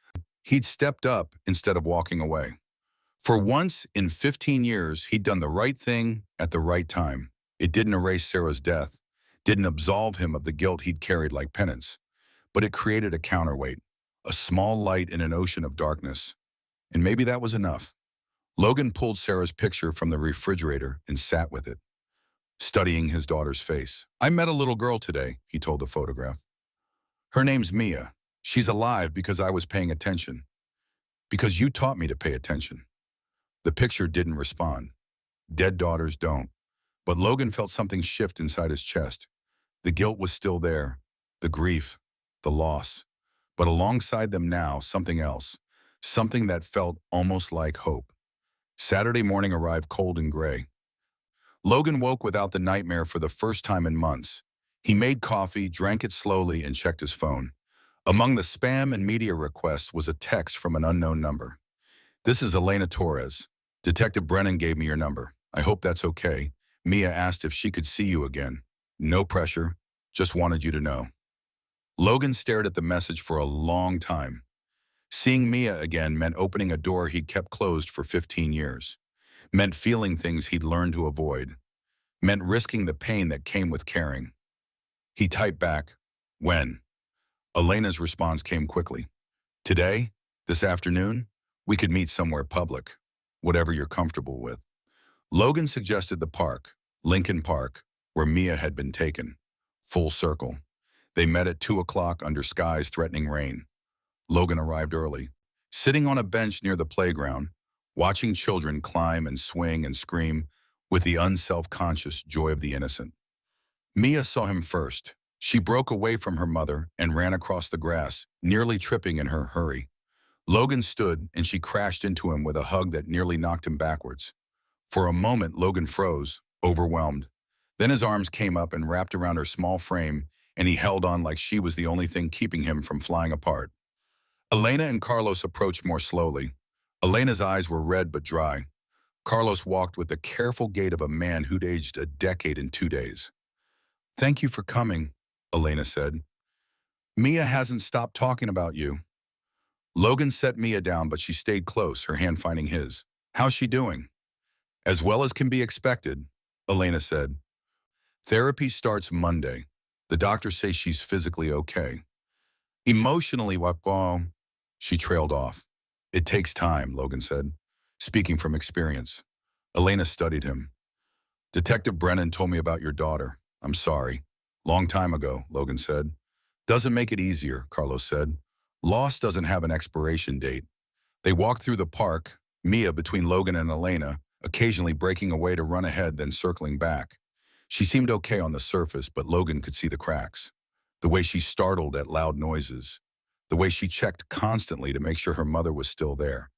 he'd stepped up instead of walking away. For once in 15 years, he'd done the right thing at the right time. It didn't erase Sarah's death, didn't absolve him of the guilt he'd carried like penance, but it created a counterweight, a small light in an ocean of darkness. And maybe that was enough. Logan pulled Sarah's picture from the refrigerator and sat with it, studying his daughter's face. "I met a little girl today," he told the photograph. "Her name's Mia. She's alive because I was paying attention. Because you taught me to pay attention." The picture didn't respond. Dead daughters don't. But Logan felt something shift inside his chest. The guilt was still there, the grief, the loss. But alongside them now, something else, something that felt almost like hope. Saturday morning arrived cold and gray. Logan woke without the nightmare for the first time in months. He made coffee, drank it slowly, and checked his phone. Among the spam and media requests was a text from an unknown number. "This is Elena Torres. Detective Brennan gave me your number. I hope that's okay. Mia asked if she could see you again. No pressure, just wanted you to know." Logan stared at the message for a long time. Seeing Mia again meant opening a door he'd kept closed for 15 years. Meant feeling things he'd learned to avoid. Meant risking the pain that came with caring. He typed back, "When?" Elena's response came quickly. "Today? This afternoon? We could meet somewhere public. Whatever you're comfortable with." Logan suggested the park, Lincoln Park, where Mia had been taken. Full circle. They met at 2 o'clock under skies threatening rain. Logan arrived early, sitting on a bench near the playground, watching children climb and swing and scream with the unself-conscious joy of the innocent. Mia saw him first. She broke away from her mother and ran across the grass, nearly tripping in her hurry. Logan stood and she crashed into him with a hug that nearly knocked him backwards. For a moment, Logan froze, overwhelmed. Then his arms came up and wrapped around her small frame, and he held on like she was the only thing keeping him from flying apart. Elena and Carlos approached more slowly. Elena's eyes were red but dry. Carlos walked with the careful gait of a man who'd aged a decade in 2 days. "Thank you for coming," Elena said. "Mia hasn't stopped talking about you." Logan set Mia down, but she stayed close, her hand finding his. "How's she doing?" "As well as can be expected," Elena said. "Therapy starts Monday. The doctors say she's physically okay. Emotionally, well, she trailed off. "It takes time," Logan said, speaking from experience. Elena studied him. "Detective Brennan told me about your daughter. I'm sorry. Long time ago," Logan said. "Doesn't make it easier," Carlos said. "Loss doesn't have an expiration date." They walked through the park, Mia between Logan and Elena, occasionally breaking away to run ahead then circling back. She seemed okay on the surface, but Logan could see the cracks. The way she startled at loud noises. The way she checked constantly to make sure her mother was still there.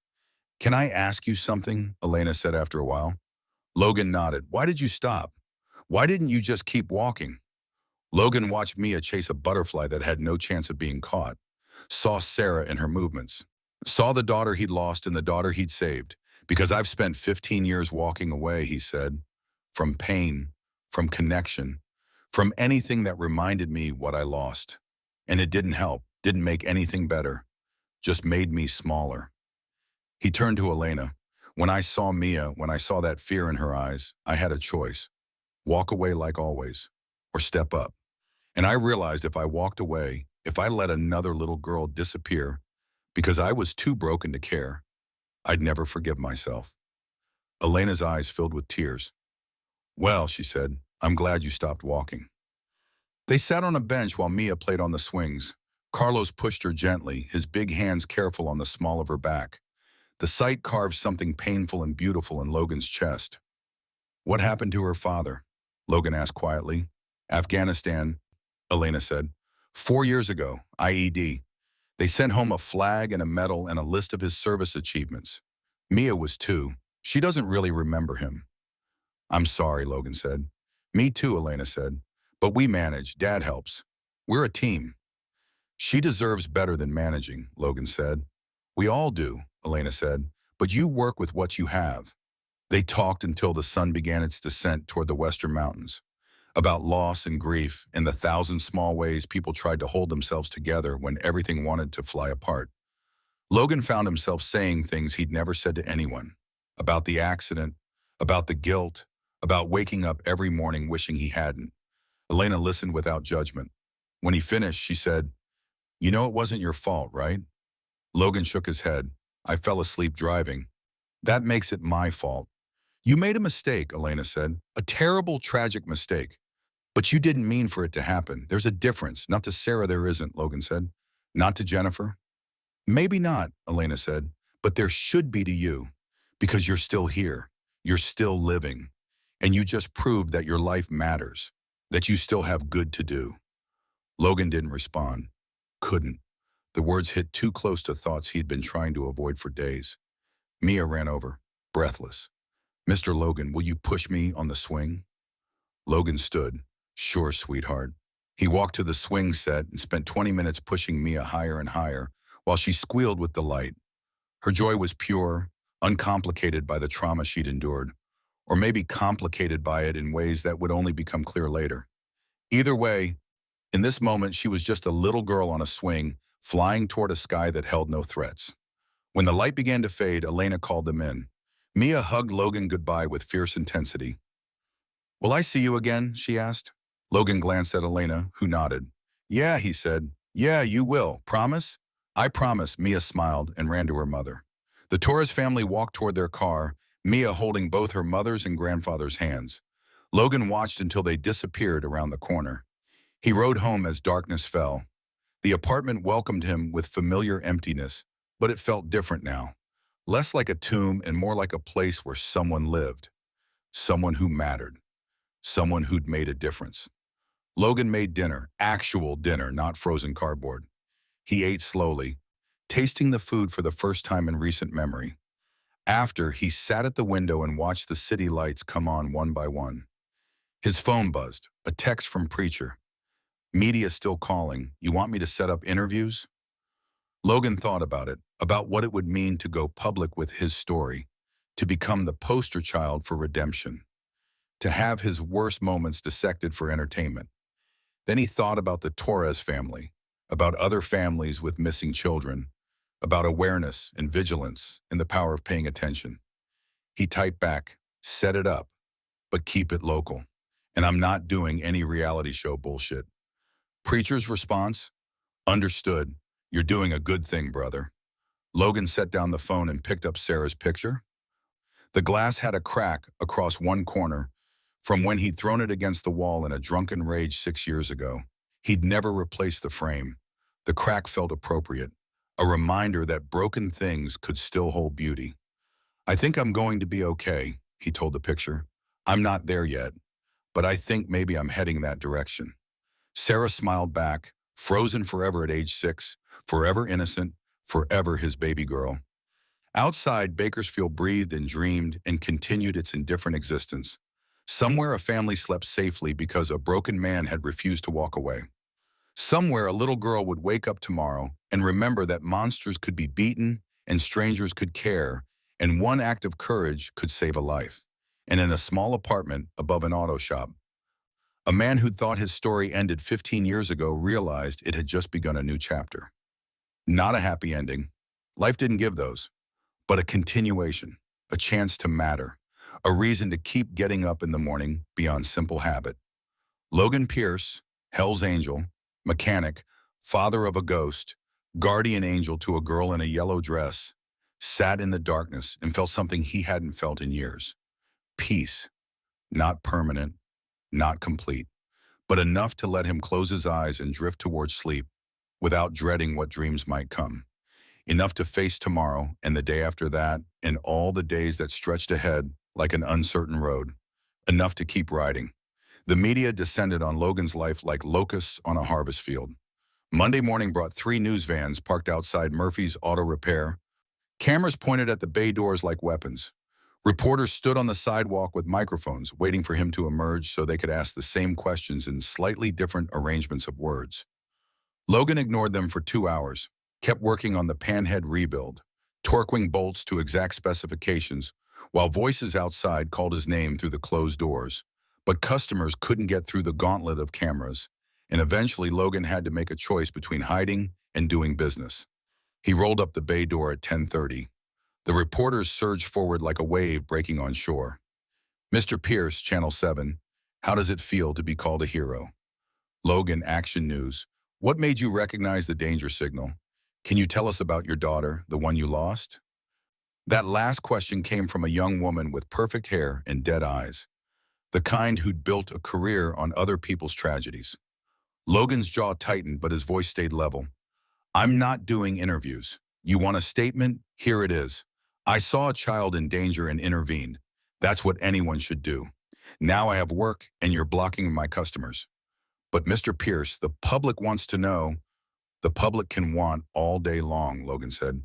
"Can I ask you something?" Elena said after a while. Logan nodded. "Why did you stop? Why didn't you just keep walking?" Logan watched Mia chase a butterfly that had no chance of being caught. Saw Sarah in her movements. Saw the daughter he'd lost and the daughter he'd saved. "Because I've spent 15 years walking away," he said. "From pain, from connection, from anything that reminded me what I lost. And it didn't help, didn't make anything better, just made me smaller." He turned to Elena. "When I saw Mia, when I saw that fear in her eyes, I had a choice. Walk away like always, or step up. And I realized if I walked away, if I let another little girl disappear because I was too broken to care, I'd never forgive myself." Elena's eyes filled with tears. "Well," she said, "I'm glad you stopped walking." They sat on a bench while Mia played on the swings. Carlos pushed her gently, his big hands careful on the small of her back. The sight carved something painful and beautiful in Logan's chest. "What happened to her father?" Logan asked quietly. "Afghanistan," Elena said. "4 years ago, IED. They sent home a flag and a medal and a list of his service achievements. Mia was 2. She doesn't really remember him." "I'm sorry," Logan said. "Me too," Elena said. "But we manage. Dad helps. We're a team." "She deserves better than managing," Logan said. "We all do," Elena said. "But you work with what you have." They talked until the sun began its descent toward the western mountains. About loss and grief and the thousand small ways people tried to hold themselves together when everything wanted to fly apart. Logan found himself saying things he'd never said to anyone. About the accident, about the guilt, about waking up every morning wishing he hadn't. Elena listened without judgment. When he finished, she said, "You know it wasn't your fault, right?" Logan shook his head. "I fell asleep driving. That makes it my fault." "You made a mistake," Elena said. "A terrible, tragic mistake. But you didn't mean for it to happen. There's a difference. Not to Sarah there isn't," Logan said. "Not to Jennifer?" "Maybe not," Elena said. "But there should be to you. Because you're still here. You're still living. And you just proved that your life matters. That you still have good to do." Logan didn't respond. Couldn't. The words hit too close to thoughts he'd been trying to avoid for days. Mia ran over, breathless. "Mr. Logan, will you push me on the swing?" Logan stood. "Sure, sweetheart." He walked to the swing set and spent 20 minutes pushing Mia higher and higher while she squealed with delight. Her joy was pure, uncomplicated by the trauma she'd endured, or maybe complicated by it in ways that would only become clear later. Either way, in this moment, she was just a little girl on a swing, flying toward a sky that held no threats. When the light began to fade, Elena called them in. Mia hugged Logan goodbye with fierce intensity. "Will I see you again?" she asked. Logan glanced at Elena, who nodded. "Yeah," he said. "Yeah, you will. Promise?" "I promise," Mia smiled and ran to her mother. The Torres family walked toward their car, Mia holding both her mother's and grandfather's hands. Logan watched until they disappeared around the corner. He rode home as darkness fell. The apartment welcomed him with familiar emptiness, but it felt different now. Less like a tomb and more like a place where someone lived. Someone who mattered. Someone who'd made a difference. Logan made dinner, actual dinner, not frozen cardboard. He ate slowly, tasting the food for the first time in recent memory. After, he sat at the window and watched the city lights come on one by one. His phone buzzed, a text from Preacher. "Media still calling. You want me to set up interviews?" Logan thought about it, about what it would mean to go public with his story, to become the poster child for redemption, to have his worst moments dissected for entertainment. Then he thought about the Torres family, about other families with missing children, about awareness and vigilance and the power of paying attention. He typed back, "Set it up, but keep it local. And I'm not doing any reality show bullshit." Preacher's response, "Understood. You're doing a good thing, brother." Logan set down the phone and picked up Sarah's picture. The glass had a crack across one corner from when he'd thrown it against the wall in a drunken rage 6 years ago. He'd never replaced the frame. The crack felt appropriate, a reminder that broken things could still hold beauty. "I think I'm going to be okay," he told the picture. "I'm not there yet, but I think maybe I'm heading that direction. Sarah smiled back, frozen forever at age 6, forever innocent, forever his baby girl. Outside, Bakersfield breathed and dreamed and continued its indifferent existence. Somewhere a family slept safely because a broken man had refused to walk away. Somewhere a little girl would wake up tomorrow and remember that monsters could be beaten and strangers could care, and one act of courage could save a life. And in a small apartment above an auto shop, a man who'd thought his story ended 15 years ago realized it had just begun a new chapter. Not a happy ending. Life didn't give those, but a continuation, a chance to matter, a reason to keep getting up in the morning beyond simple habit. Logan Pierce, Hell's Angel, mechanic, father of a ghost, guardian angel to a girl in a yellow dress, sat in the darkness and felt something he hadn't felt in years. Peace, not permanent, not complete, but enough to let him close his eyes and drift towards sleep without dreading what dreams might come. Enough to face tomorrow and the day after that and all the days that stretched ahead like an uncertain road. Enough to keep riding. The media descended on Logan's life like locusts on a harvest field. Monday morning brought 3 news vans parked outside Murphy's Auto Repair. Cameras pointed at the bay doors like weapons. Reporters stood on the sidewalk with microphones, waiting for him to emerge so they could ask the same questions in slightly different arrangements of words. Logan ignored them for 2 hours, kept working on the panhead rebuild, torquing bolts to exact specifications, while voices outside called his name through the closed doors. But customers couldn't get through the gauntlet of cameras, and eventually Logan had to make a choice between hiding and doing business. He rolled up the bay door at 10:30. The reporters surged forward like a wave breaking on shore. Mr. Pierce, Channel 7, how does it feel to be called a hero? Logan, Action News, what made you recognize the danger signal? Can you tell us about your daughter, the one you lost? That last question came from a young woman with perfect hair and dead eyes, the kind who'd built a career on other people's tragedies. Logan's jaw tightened, but his voice stayed level. I'm not doing interviews. You want a statement? Here it is. I saw a child in danger and intervened. That's what anyone should do. Now I have work and you're blocking my customers. But Mr. Pierce, the public wants to know. The public can want all day long, Logan said.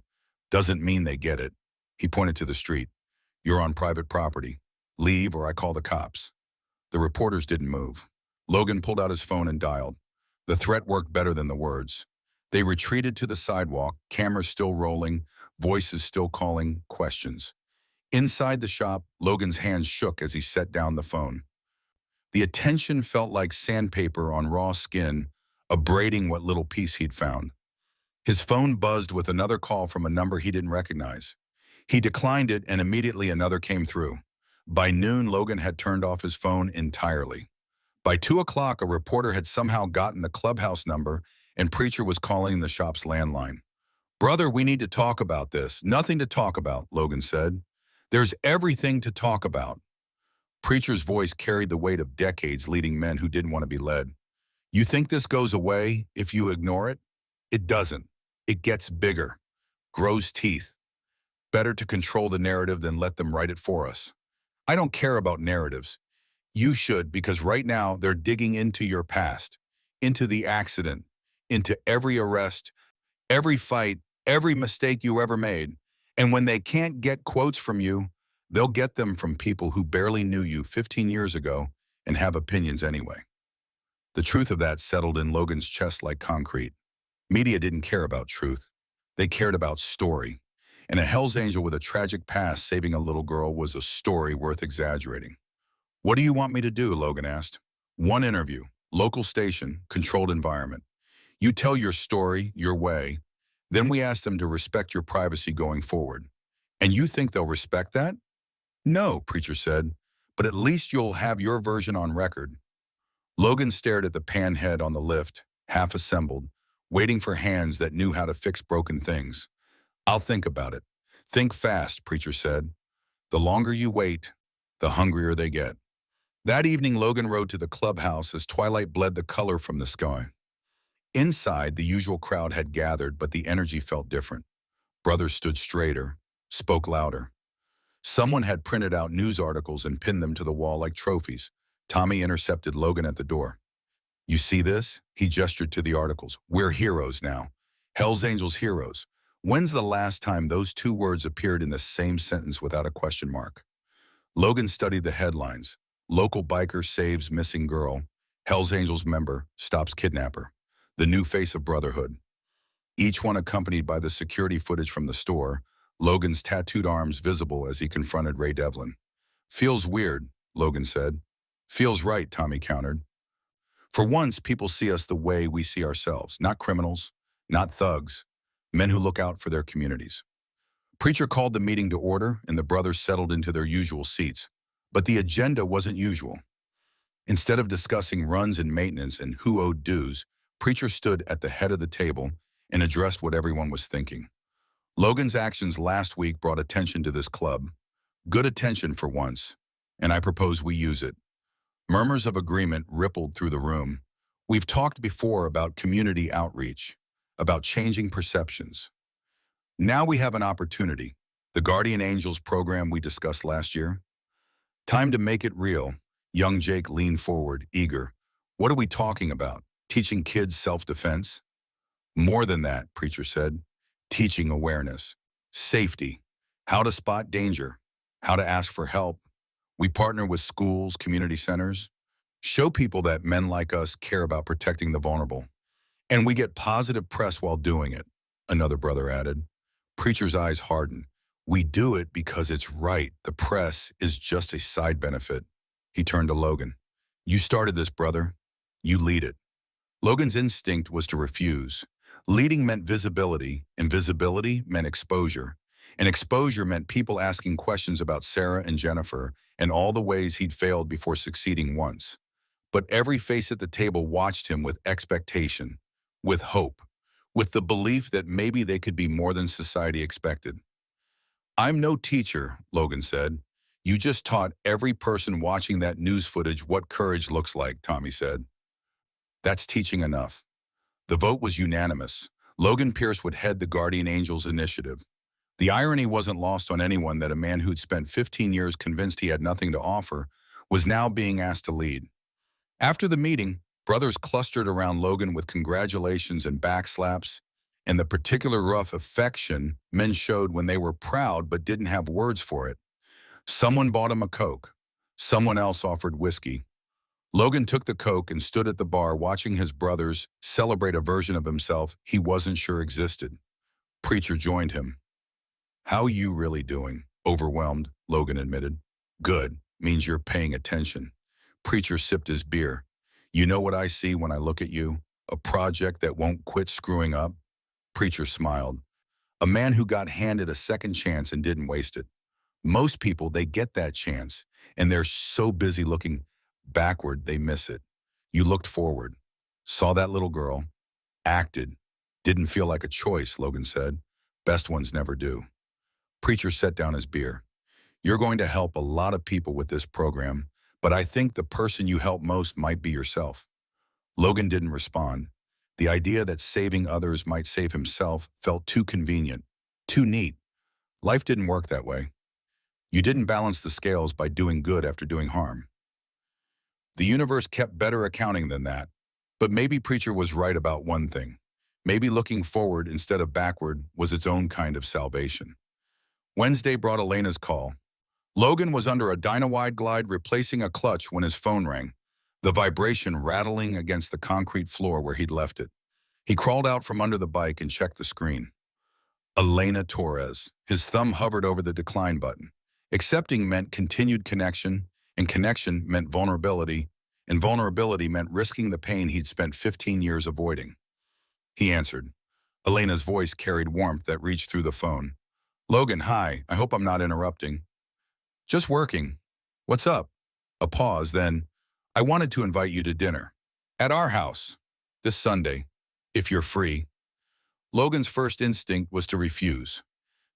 Doesn't mean they get it. He pointed to the street. You're on private property. Leave or I call the cops. The reporters didn't move. Logan pulled out his phone and dialed. The threat worked better than the words. They retreated to the sidewalk, cameras still rolling, voices still calling, questions. Inside the shop, Logan's hands shook as he set down the phone. The attention felt like sandpaper on raw skin, abrading what little peace he'd found. His phone buzzed with another call from a number he didn't recognize. He declined it and immediately another came through. By noon, Logan had turned off his phone entirely. By 2 o'clock, a reporter had somehow gotten the clubhouse number and Preacher was calling the shop's landline. Brother, we need to talk about this. Nothing to talk about, Logan said. There's everything to talk about. Preacher's voice carried the weight of decades leading men who didn't want to be led. You think this goes away if you ignore it? It doesn't. It gets bigger, grows teeth. Better to control the narrative than let them write it for us. I don't care about narratives. You should, because right now they're digging into your past, into the accident, into every arrest, every fight, every mistake you ever made. And when they can't get quotes from you, they'll get them from people who barely knew you 15 years ago and have opinions anyway. The truth of that settled in Logan's chest like concrete. Media didn't care about truth. They cared about story. And a Hell's Angel with a tragic past saving a little girl was a story worth exaggerating. What do you want me to do? Logan asked. One interview, local station, controlled environment. You tell your story, your way. Then we ask them to respect your privacy going forward. And you think they'll respect that? No, Preacher said, but at least you'll have your version on record. Logan stared at the panhead on the lift, half assembled, waiting for hands that knew how to fix broken things. I'll think about it. Think fast, Preacher said. The longer you wait, the hungrier they get. That evening, Logan rode to the clubhouse as twilight bled the color from the sky. Inside, the usual crowd had gathered, but the energy felt different. Brothers stood straighter, spoke louder. Someone had printed out news articles and pinned them to the wall like trophies. Tommy intercepted Logan at the door. You see this? He gestured to the articles. We're heroes now. Hell's Angels heroes. When's the last time those two words appeared in the same sentence without a question mark? Logan studied the headlines. Local biker saves missing girl. Hell's Angels member stops kidnapper. The new face of brotherhood. Each one accompanied by the security footage from the store, Logan's tattooed arms visible as he confronted Ray Devlin. Feels weird, Logan said. Feels right, Tommy countered. For once, people see us the way we see ourselves, not criminals, not thugs, men who look out for their communities. Preacher called the meeting to order, and the brothers settled into their usual seats. But the agenda wasn't usual. Instead of discussing runs and maintenance and who owed dues, Preacher stood at the head of the table and addressed what everyone was thinking. Logan's actions last week brought attention to this club. Good attention for once, and I propose we use it. Murmurs of agreement rippled through the room. We've talked before about community outreach, about changing perceptions. Now we have an opportunity. The Guardian Angels program we discussed last year. Time to make it real. Young Jake leaned forward, eager. What are we talking about? Teaching kids self-defense? More than that, Preacher said. Teaching awareness, safety, how to spot danger, how to ask for help. We partner with schools, community centers, show people that men like us care about protecting the vulnerable. And we get positive press while doing it, another brother added. Preacher's eyes hardened. We do it because it's right. The press is just a side benefit. He turned to Logan. You started this, brother. You lead it. Logan's instinct was to refuse. Leading meant visibility, and visibility meant exposure. And exposure meant people asking questions about Sarah and Jennifer and all the ways he'd failed before succeeding once. But every face at the table watched him with expectation, with hope, with the belief that maybe they could be more than society expected. I'm no teacher, Logan said. You just taught every person watching that news footage what courage looks like, Tommy said. That's teaching enough. The vote was unanimous. Logan Pierce would head the Guardian Angels initiative. The irony wasn't lost on anyone that a man who'd spent 15 years convinced he had nothing to offer was now being asked to lead. After the meeting, brothers clustered around Logan with congratulations and backslaps, and the particular rough affection men showed when they were proud but didn't have words for it. Someone bought him a Coke. Someone else offered whiskey. Logan took the Coke and stood at the bar watching his brothers celebrate a version of himself he wasn't sure existed. Preacher joined him. How you really doing? Overwhelmed, Logan admitted. Good, means you're paying attention. Preacher sipped his beer. You know what I see when I look at you? A project that won't quit screwing up? Preacher smiled. A man who got handed a second chance and didn't waste it. Most people, they get that chance, and they're so busy looking backward, they miss it. You looked forward, saw that little girl, acted. Didn't feel like a choice, Logan said. Best ones never do. Preacher set down his beer. You're going to help a lot of people with this program, but I think the person you help most might be yourself. Logan didn't respond. The idea that saving others might save himself felt too convenient, too neat. Life didn't work that way. You didn't balance the scales by doing good after doing harm. The universe kept better accounting than that. But maybe Preacher was right about one thing. Maybe looking forward instead of backward was its own kind of salvation. Wednesday brought Elena's call. Logan was under a Dynawide glide replacing a clutch when his phone rang, the vibration rattling against the concrete floor where he'd left it. He crawled out from under the bike and checked the screen. Elena Torres. His thumb hovered over the decline button. Accepting meant continued connection, and connection meant vulnerability, and vulnerability meant risking the pain he'd spent 15 years avoiding. He answered. Elena's voice carried warmth that reached through the phone. Logan, hi. I hope I'm not interrupting. Just working. What's up? A pause, then, I wanted to invite you to dinner. At our house. This Sunday. If you're free. Logan's first instinct was to refuse.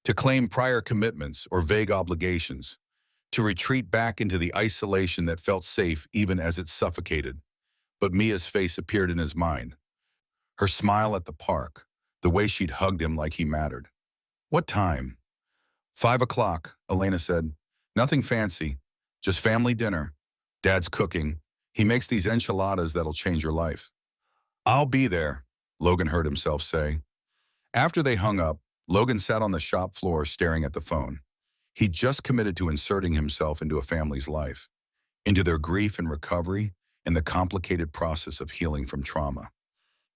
To claim prior commitments or vague obligations. To retreat back into the isolation that felt safe even as it suffocated. But Mia's face appeared in his mind. Her smile at the park, the way she'd hugged him like he mattered. What time? 5 o'clock, Elena said. Nothing fancy, just family dinner. Dad's cooking. He makes these enchiladas that'll change your life. I'll be there, Logan heard himself say. After they hung up, Logan sat on the shop floor staring at the phone. He'd just committed to inserting himself into a family's life, into their grief and recovery, and the complicated process of healing from trauma.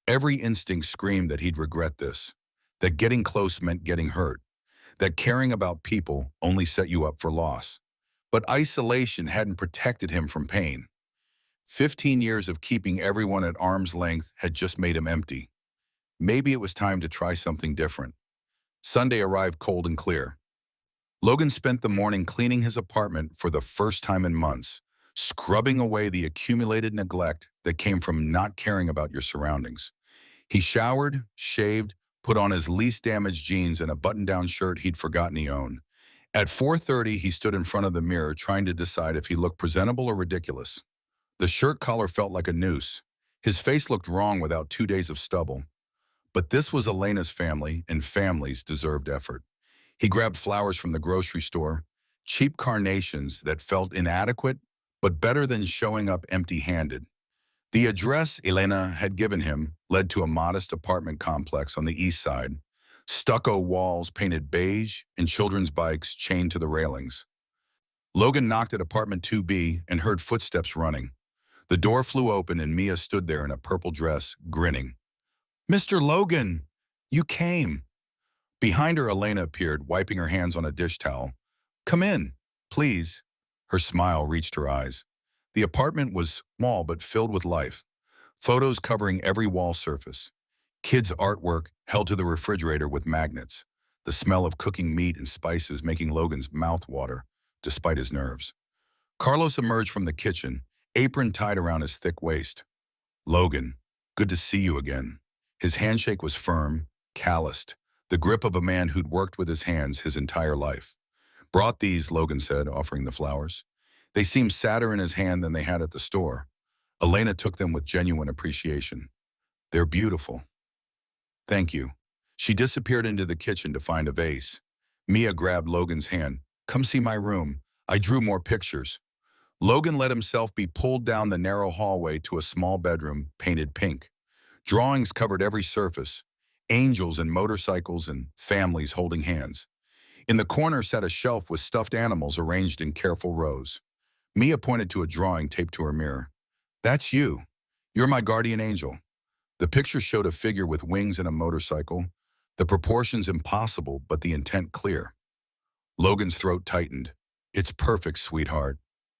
Every instinct screamed that he'd regret this, that getting close meant getting hurt, that caring about people only set you up for loss. But isolation hadn't protected him from pain. 15 years of keeping everyone at arm's length had just made him empty. Maybe it was time to try something different. Sunday arrived cold and clear. Logan spent the morning cleaning his apartment for the first time in months, scrubbing away the accumulated neglect that came from not caring about your surroundings. He showered, shaved, put on his least damaged jeans and a button-down shirt he'd forgotten he owned. At 4:30, he stood in front of the mirror trying to decide if he looked presentable or ridiculous. The shirt collar felt like a noose. His face looked wrong without 2 days of stubble. But this was Elena's family, and families deserved effort. He grabbed flowers from the grocery store, cheap carnations that felt inadequate, but better than showing up empty-handed. The address Elena had given him led to a modest apartment complex on the east side, stucco walls painted beige and children's bikes chained to the railings. Logan knocked at apartment 2B and heard footsteps running. The door flew open and Mia stood there in a purple dress, grinning. "Mr. Logan, you came." Behind her, Elena appeared, wiping her hands on a dish towel. "Come in, please." Her smile reached her eyes. The apartment was small but filled with life. Photos covering every wall surface. Kids' artwork held to the refrigerator with magnets. The smell of cooking meat and spices making Logan's mouth water, despite his nerves. Carlos emerged from the kitchen, apron tied around his thick waist. "Logan, good to see you again." His handshake was firm, calloused, the grip of a man who'd worked with his hands his entire life. "Brought these," Logan said, offering the flowers. They seemed sadder in his hand than they had at the store. Elena took them with genuine appreciation. "They're beautiful." "Thank you." She disappeared into the kitchen to find a vase. Mia grabbed Logan's hand. "Come see my room. I drew more pictures." Logan let himself be pulled down the narrow hallway to a small bedroom painted pink. Drawings covered every surface, angels and motorcycles and families holding hands. In the corner sat a shelf with stuffed animals arranged in careful rows. Mia pointed to a drawing taped to her mirror. "That's you. You're my guardian angel." The picture showed a figure with wings and a motorcycle, the proportions impossible but the intent clear. Logan's throat tightened. "It's perfect, sweetheart."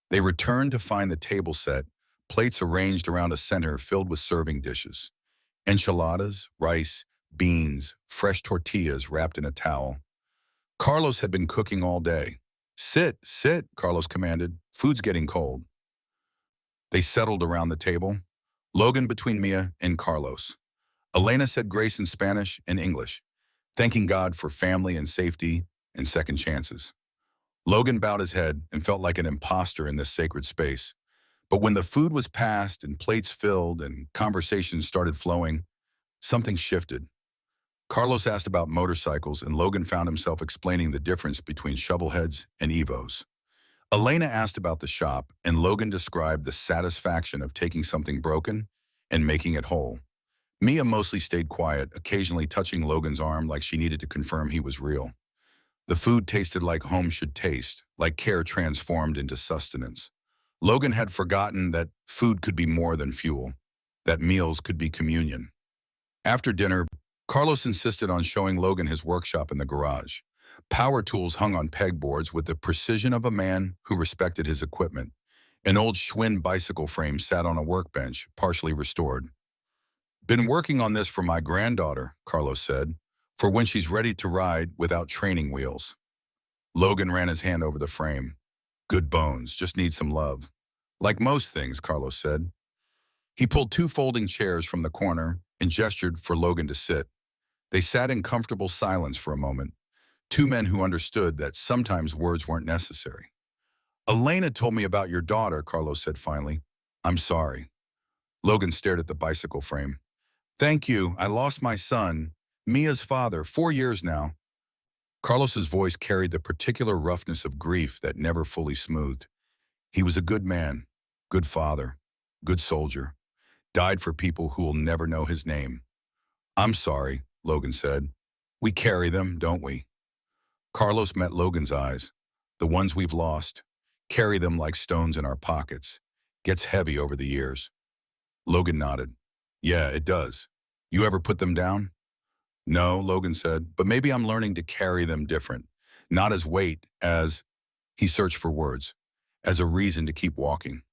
They returned to find the table set, plates arranged around a center filled with serving dishes. Enchiladas, rice, beans, fresh tortillas wrapped in a towel. Carlos had been cooking all day. "Sit, sit," Carlos commanded. "Food's getting cold." They settled around the table, Logan between Mia and Carlos. Elena said grace in Spanish and English, thanking God for family and safety and second chances. Logan bowed his head and felt like an imposter in this sacred space. But when the food was passed and plates filled and conversations started flowing, something shifted. Carlos asked about motorcycles and Logan found himself explaining the difference between shovelheads and Evos. Elena asked about the shop and Logan described the satisfaction of taking something broken and making it whole. Mia mostly stayed quiet, occasionally touching Logan's arm like she needed to confirm he was real. The food tasted like home should taste, like care transformed into sustenance. Logan had forgotten that food could be more than fuel, that meals could be communion. After dinner, Carlos insisted on showing Logan his workshop in the garage. Power tools hung on pegboards with the precision of a man who respected his equipment. An old Schwinn bicycle frame sat on a workbench, partially restored. "Been working on this for my granddaughter," Carlos said, "for when she's ready to ride without training wheels." Logan ran his hand over the frame. "Good bones, just need some love." "Like most things," Carlos said. He pulled 2 folding chairs from the corner and gestured for Logan to sit. They sat in comfortable silence for a moment, 2 men who understood that sometimes words weren't necessary. "Elena told me about your daughter," Carlos said finally. "I'm sorry." Logan stared at the bicycle frame. "Thank you, I lost my son, Mia's father, 4 years now." Carlos's voice carried the particular roughness of grief that never fully smoothed. "He was a good man. good father, good soldier, died for people who will never know his name. I'm sorry, Logan said. We carry them, don't we? Carlos met Logan's eyes. The ones we've lost, carry them like stones in our pockets. Gets heavy over the years. Logan nodded. Yeah, it does. You ever put them down? No, Logan said, but maybe I'm learning to carry them different. Not as weight, as, he searched for words, as a reason to keep walking.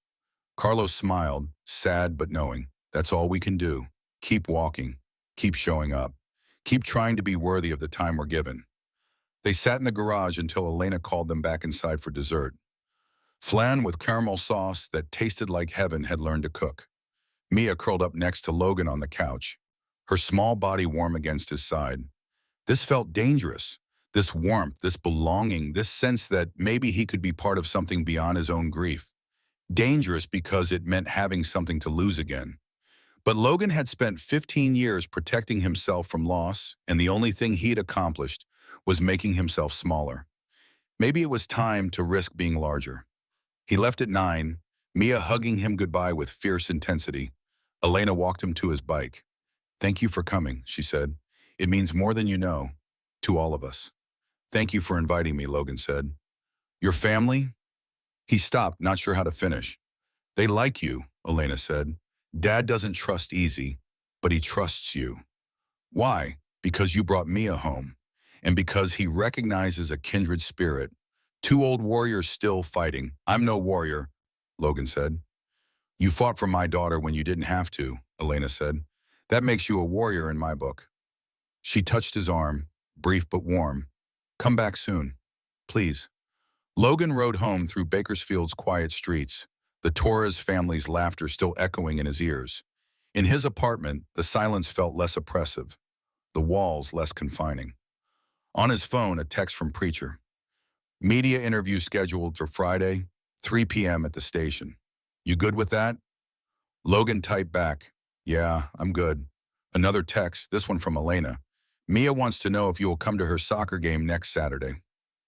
Carlos smiled, sad but knowing. That's all we can do. Keep walking. Keep showing up. Keep trying to be worthy of the time we're given. They sat in the garage until Elena called them back inside for dessert. Flan with caramel sauce that tasted like heaven had learned to cook. Mia curled up next to Logan on the couch, her small body warm against his side. This felt dangerous. This warmth, this belonging, this sense that maybe he could be part of something beyond his own grief. Dangerous because it meant having something to lose again. But Logan had spent 15 years protecting himself from loss, and the only thing he'd accomplished was making himself smaller. Maybe it was time to risk being larger. He left at 9, Mia hugging him goodbye with fierce intensity. Elena walked him to his bike. Thank you for coming, she said. It means more than you know, to all of us. Thank you for inviting me, Logan said. Your family? He stopped, not sure how to finish. They like you, Elena said. Dad doesn't trust easy, but he trusts you. Why? Because you brought Mia home, and because he recognizes a kindred spirit. Two old warriors still fighting. I'm no warrior, Logan said. You fought for my daughter when you didn't have to, Elena said. That makes you a warrior in my book. She touched his arm, brief but warm. Come back soon, please. Logan rode home through Bakersfield's quiet streets, the Torres family's laughter still echoing in his ears. In his apartment, the silence felt less oppressive, the walls less confining. On his phone, a text from Preacher. Media interview scheduled for Friday, 3 p.m. at the station. You good with that? Logan typed back, yeah, I'm good. Another text, this one from Elena. Mia wants to know if you will come to her soccer game next Saturday.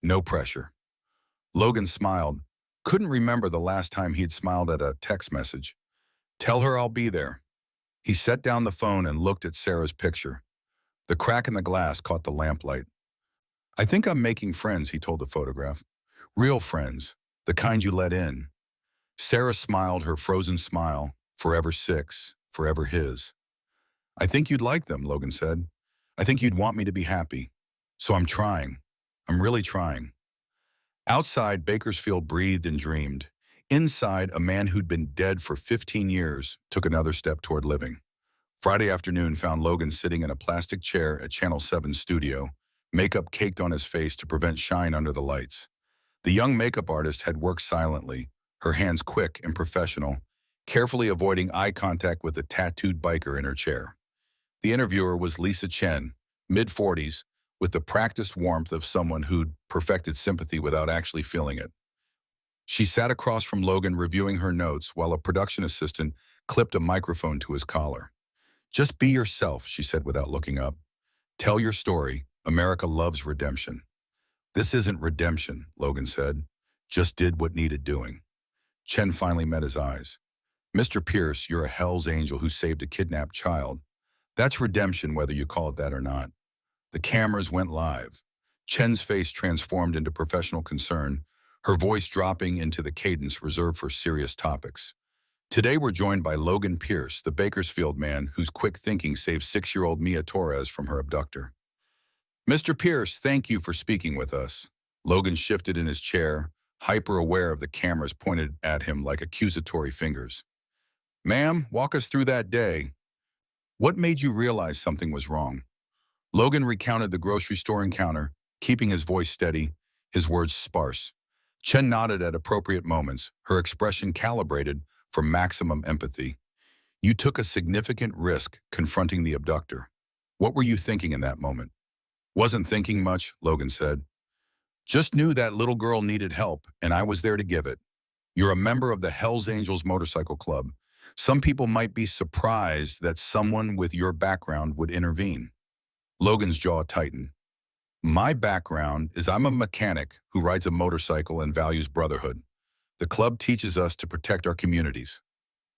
No pressure. Logan smiled. Couldn't remember the last time he'd smiled at a text message. Tell her I'll be there. He set down the phone and looked at Sarah's picture. The crack in the glass caught the lamplight. I think I'm making friends, he told the photograph. Real friends, the kind you let in. Sarah smiled her frozen smile, forever 6, forever his. I think you'd like them, Logan said. I think you'd want me to be happy. So I'm trying. I'm really trying. Outside, Bakersfield breathed and dreamed. Inside, a man who'd been dead for 15 years took another step toward living. Friday afternoon found Logan sitting in a plastic chair at Channel 7's studio, makeup caked on his face to prevent shine under the lights. The young makeup artist had worked silently, her hands quick and professional, carefully avoiding eye contact with the tattooed biker in her chair. The interviewer was Lisa Chen, mid-40s, with the practiced warmth of someone who'd perfected sympathy without actually feeling it. She sat across from Logan reviewing her notes while a production assistant clipped a microphone to his collar. Just be yourself, she said without looking up. Tell your story. America loves redemption. This isn't redemption, Logan said. Just did what needed doing. Chen finally met his eyes. Mr. Pierce, you're a Hell's Angel who saved a kidnapped child. That's redemption, whether you call it that or not. The cameras went live. Chen's face transformed into professional concern, her voice dropping into the cadence reserved for serious topics. Today we're joined by Logan Pierce, the Bakersfield man whose quick thinking saved 6-year-old Mia Torres from her abductor. Mr. Pierce, thank you for speaking with us. Logan shifted in his chair, hyper-aware of the cameras pointed at him like accusatory fingers. Ma'am, walk us through that day. What made you realize something was wrong? Logan recounted the grocery store encounter, keeping his voice steady, his words sparse. Chen nodded at appropriate moments, her expression calibrated for maximum empathy. You took a significant risk confronting the abductor. What were you thinking in that moment? Wasn't thinking much, Logan said. Just knew that little girl needed help, and I was there to give it. You're a member of the Hells Angels Motorcycle Club. Some people might be surprised that someone with your background would intervene. Logan's jaw tightened. My background is I'm a mechanic who rides a motorcycle and values brotherhood. The club teaches us to protect our communities.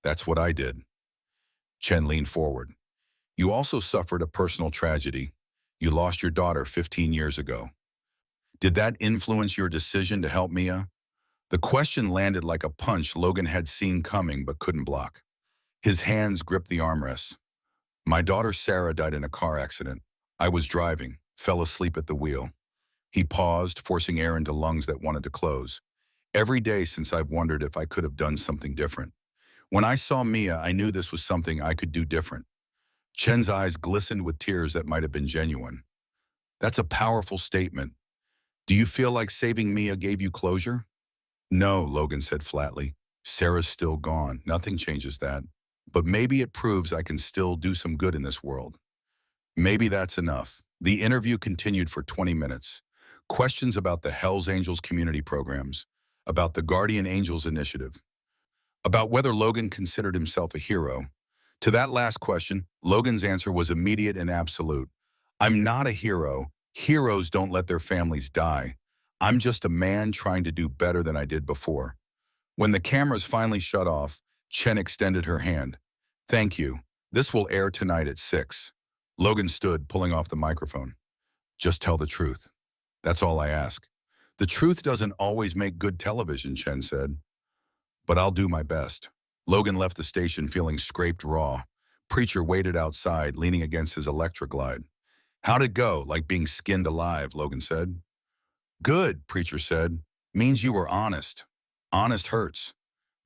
That's what I did. Chen leaned forward. You also suffered a personal tragedy. You lost your daughter 15 years ago. Did that influence your decision to help Mia? The question landed like a punch Logan had seen coming but couldn't block. His hands gripped the armrests. My daughter Sarah died in a car accident. I was driving, fell asleep at the wheel. He paused, forcing air into lungs that wanted to close. Every day since I've wondered if I could have done something different. When I saw Mia, I knew this was something I could do different. Chen's eyes glistened with tears that might have been genuine. That's a powerful statement. Do you feel like saving Mia gave you closure? No, Logan said flatly. Sarah's still gone. Nothing changes that. But maybe it proves I can still do some good in this world. Maybe that's enough. The interview continued for 20 minutes. Questions about the Hells Angels community programs, about the Guardian Angels initiative, about whether Logan considered himself a hero. To that last question, Logan's answer was immediate and absolute. I'm not a hero. Heroes don't let their families die. I'm just a man trying to do better than I did before. When the cameras finally shut off, Chen extended her hand. Thank you. This will air tonight at 6. Logan stood, pulling off the microphone. Just tell the truth. That's all I ask. The truth doesn't always make good television, Chen said. But I'll do my best. Logan left the station feeling scraped raw. Preacher waited outside, leaning against his electric glide. How'd it go? Like being skinned alive, Logan said. Good, Preacher said. Means you were honest. Honest hurts.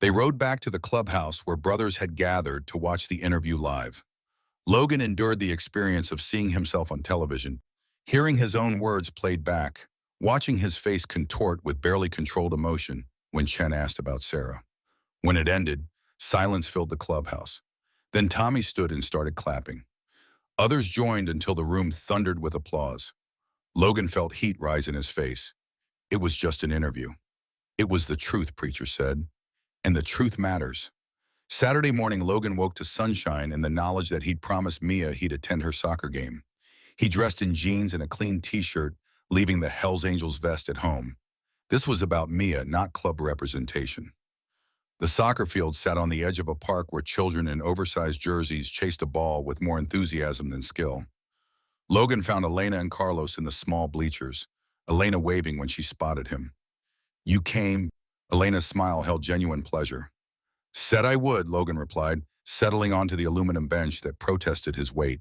They rode back to the clubhouse where brothers had gathered to watch the interview live. Logan endured the experience of seeing himself on television, hearing his own words played back, watching his face contort with barely controlled emotion when Chen asked about Sarah. When it ended, silence filled the clubhouse. Then Tommy stood and started clapping. Others joined until the room thundered with applause. Logan felt heat rise in his face. It was just an interview. It was the truth, Preacher said. And the truth matters. Saturday morning, Logan woke to sunshine and the knowledge that he'd promised Mia he'd attend her soccer game. He dressed in jeans and a clean t-shirt, leaving the Hells Angels vest at home. This was about Mia, not club representation. The soccer field sat on the edge of a park where children in oversized jerseys chased a ball with more enthusiasm than skill. Logan found Elena and Carlos in the small bleachers, Elena waving when she spotted him. You came. Elena's smile held genuine pleasure. Said I would, Logan replied, settling onto the aluminum bench that protested his weight.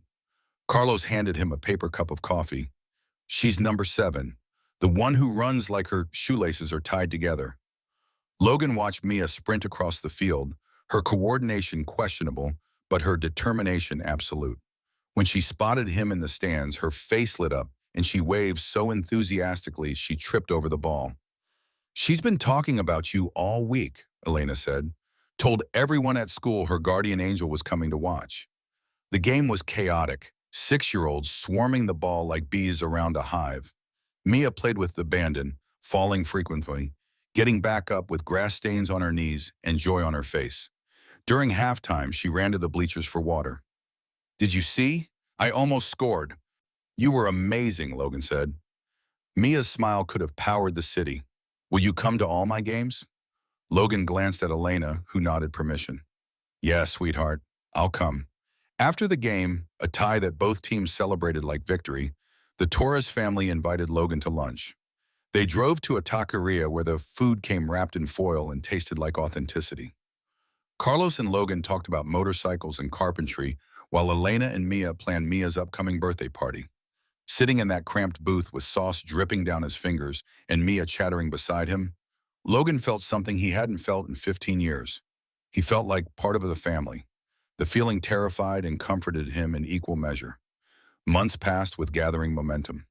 Carlos handed him a paper cup of coffee. She's number 7, the one who runs like her shoelaces are tied together. Logan watched Mia sprint across the field, her coordination questionable, but her determination absolute. When she spotted him in the stands, her face lit up, and she waved so enthusiastically she tripped over the ball. She's been talking about you all week, Elena said. Told everyone at school her guardian angel was coming to watch. The game was chaotic, 6-year-olds swarming the ball like bees around a hive. Mia played with abandon, falling frequently, getting back up with grass stains on her knees and joy on her face. During halftime, she ran to the bleachers for water. Did you see? I almost scored. You were amazing, Logan said. Mia's smile could have powered the city. Will you come to all my games? Logan glanced at Elena, who nodded permission. Yeah, sweetheart, I'll come. After the game, a tie that both teams celebrated like victory, the Torres family invited Logan to lunch. They drove to a taqueria where the food came wrapped in foil and tasted like authenticity. Carlos and Logan talked about motorcycles and carpentry, while Elena and Mia planned Mia's upcoming birthday party. Sitting in that cramped booth with sauce dripping down his fingers and Mia chattering beside him, Logan felt something he hadn't felt in 15 years. He felt like part of the family. The feeling terrified and comforted him in equal measure. Months passed with gathering momentum.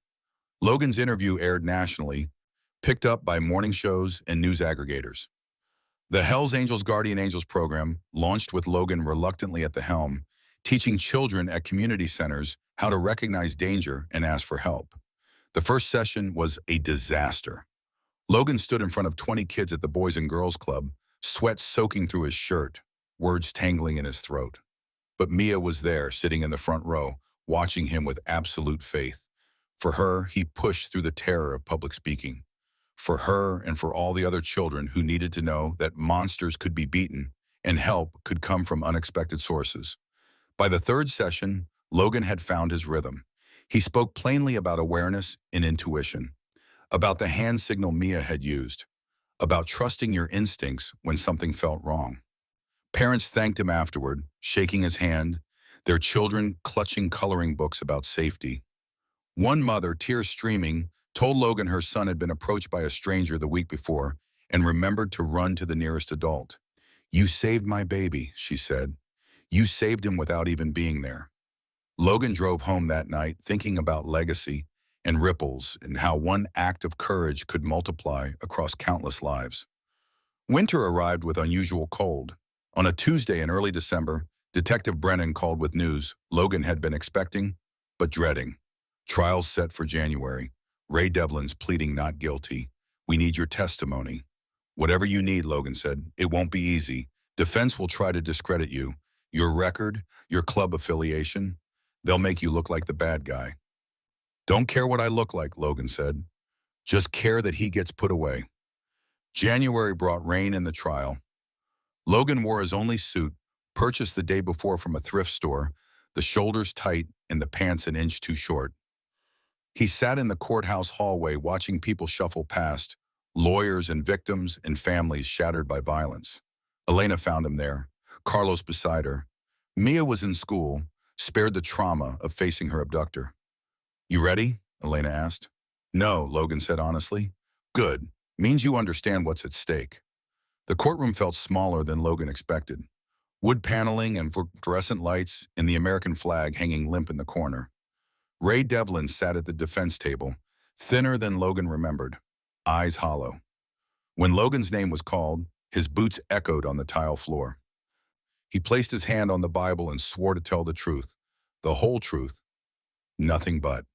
Logan's interview aired nationally, picked up by morning shows and news aggregators. The Hells Angels Guardian Angels program, launched with Logan reluctantly at the helm, teaching children at community centers how to recognize danger and ask for help. The first session was a disaster. Logan stood in front of 20 kids at the Boys and Girls Club, sweat soaking through his shirt, words tangling in his throat. But Mia was there, sitting in the front row, watching him with absolute faith. For her, he pushed through the terror of public speaking. for her and for all the other children who needed to know that monsters could be beaten and help could come from unexpected sources. By the third session, Logan had found his rhythm. He spoke plainly about awareness and intuition, about the hand signal Mia had used, about trusting your instincts when something felt wrong. Parents thanked him afterward, shaking his hand, their children clutching coloring books about safety. One mother, tears streaming, told Logan her son had been approached by a stranger the week before and remembered to run to the nearest adult. "You saved my baby," she said. "You saved him without even being there." Logan drove home that night thinking about legacy and ripples and how one act of courage could multiply across countless lives. Winter arrived with unusual cold. On a Tuesday in early December, Detective Brennan called with news Logan had been expecting, but dreading. Trials set for January. Ray Devlin's pleading not guilty. "We need your testimony." "Whatever you need," Logan said. "It won't be easy. Defense will try to discredit you. Your record, your club affiliation. They'll make you look like the bad guy." "Don't care what I look like," Logan said. "Just care that he gets put away." January brought rain in the trial. Logan wore his only suit, purchased the day before from a thrift store, the shoulders tight and the pants an inch too short. He sat in the courthouse hallway watching people shuffle past, lawyers and victims and families shattered by violence. Elena found him there, Carlos beside her. Mia was in school, spared the trauma of facing her abductor. "You ready?" Elena asked. "No," Logan said honestly. "Good. Means you understand what's at stake." The courtroom felt smaller than Logan expected. Wood paneling and fluorescent lights and the American flag hanging limp in the corner. Ray Devlin sat at the defense table, thinner than Logan remembered, eyes hollow. When Logan's name was called, his boots echoed on the tile floor. He placed his hand on the Bible and swore to tell the truth, the whole truth, nothing but.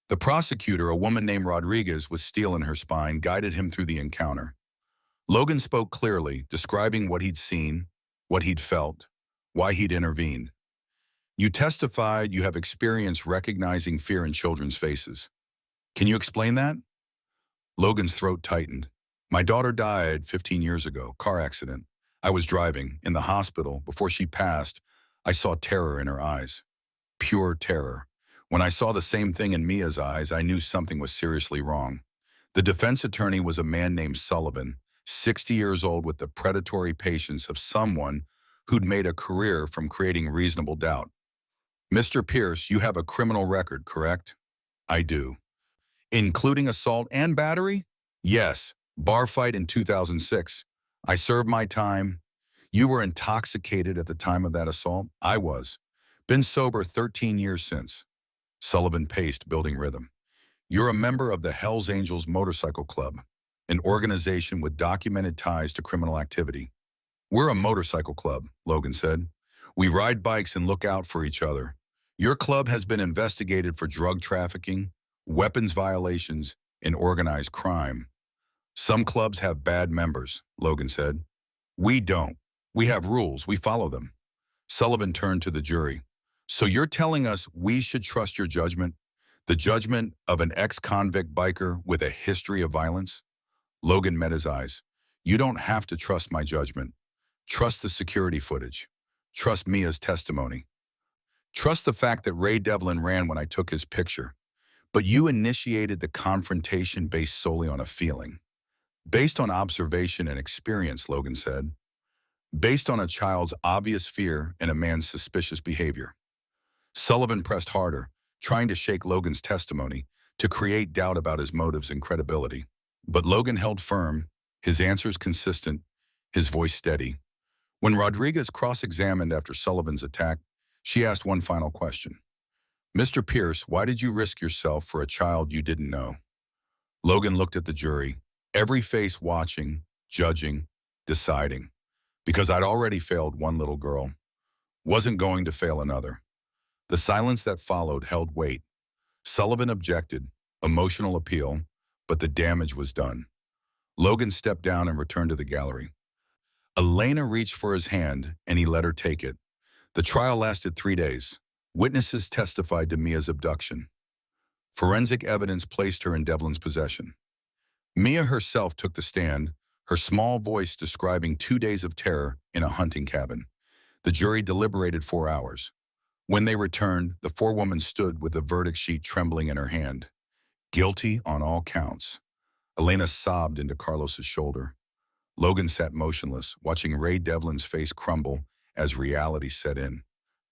The prosecutor, a woman named Rodriguez with steel in her spine, guided him through the encounter. Logan spoke clearly, describing what he'd seen, what he'd felt, why he'd intervened. "You testified you have experience recognizing fear in children's faces. Can you explain that?" Logan's throat tightened. "My daughter died 15 years ago, car accident. I was driving. In the hospital, before she passed, I saw terror in her eyes. Pure terror. When I saw the same thing in Mia's eyes, I knew something was seriously wrong." The defense attorney was a man named Sullivan, 60 years old with the predatory patience of someone who'd made a career from creating reasonable doubt. "Mr. Pierce, you have a criminal record, correct?" "I do." "Including assault and battery?" "Yes. Bar fight in 2006. I served my time." "You were intoxicated at the time of that assault?" "I was. Been sober 13 years since." Sullivan paced, building rhythm. "You're a member of the Hells Angels Motorcycle Club, an organization with documented ties to criminal activity." "We're a motorcycle club," Logan said. "We ride bikes and look out for each other. Your club has been investigated for drug trafficking, weapons violations, and organized crime." "Some clubs have bad members," Logan said. "We don't. We have rules. We follow them." Sullivan turned to the jury. "So you're telling us we should trust your judgment? The judgment of an ex-convict biker with a history of violence?" Logan met his eyes. "You don't have to trust my judgment. Trust the security footage. Trust Mia's testimony. Trust the fact that Ray Devlin ran when I took his picture. But you initiated the confrontation based solely on a feeling." "Based on observation and experience," Logan said. "Based on a child's obvious fear and a man's suspicious behavior." Sullivan pressed harder, trying to shake Logan's testimony, to create doubt about his motives and credibility. But Logan held firm, his answers consistent, his voice steady. When Rodriguez cross-examined after Sullivan's attack, she asked one final question. "Mr. Pierce, why did you risk yourself for a child you didn't know?" Logan looked at the jury, every face watching, judging, deciding. "Because I'd already failed one little girl. Wasn't going to fail another." The silence that followed held weight. Sullivan objected, emotional appeal, but the damage was done. Logan stepped down and returned to the gallery. Elena reached for his hand, and he let her take it. The trial lasted 3 days. Witnesses testified to Mia's abduction. Forensic evidence placed her in Devlin's possession. Mia herself took the stand, her small voice describing 2 days of terror in a hunting cabin. The jury deliberated 4 hours. When they returned, the forewoman stood with the verdict sheet trembling in her hand. Guilty on all counts. Elena sobbed into Carlos's shoulder. Logan sat motionless, watching Ray Devlin's face crumble as reality set in.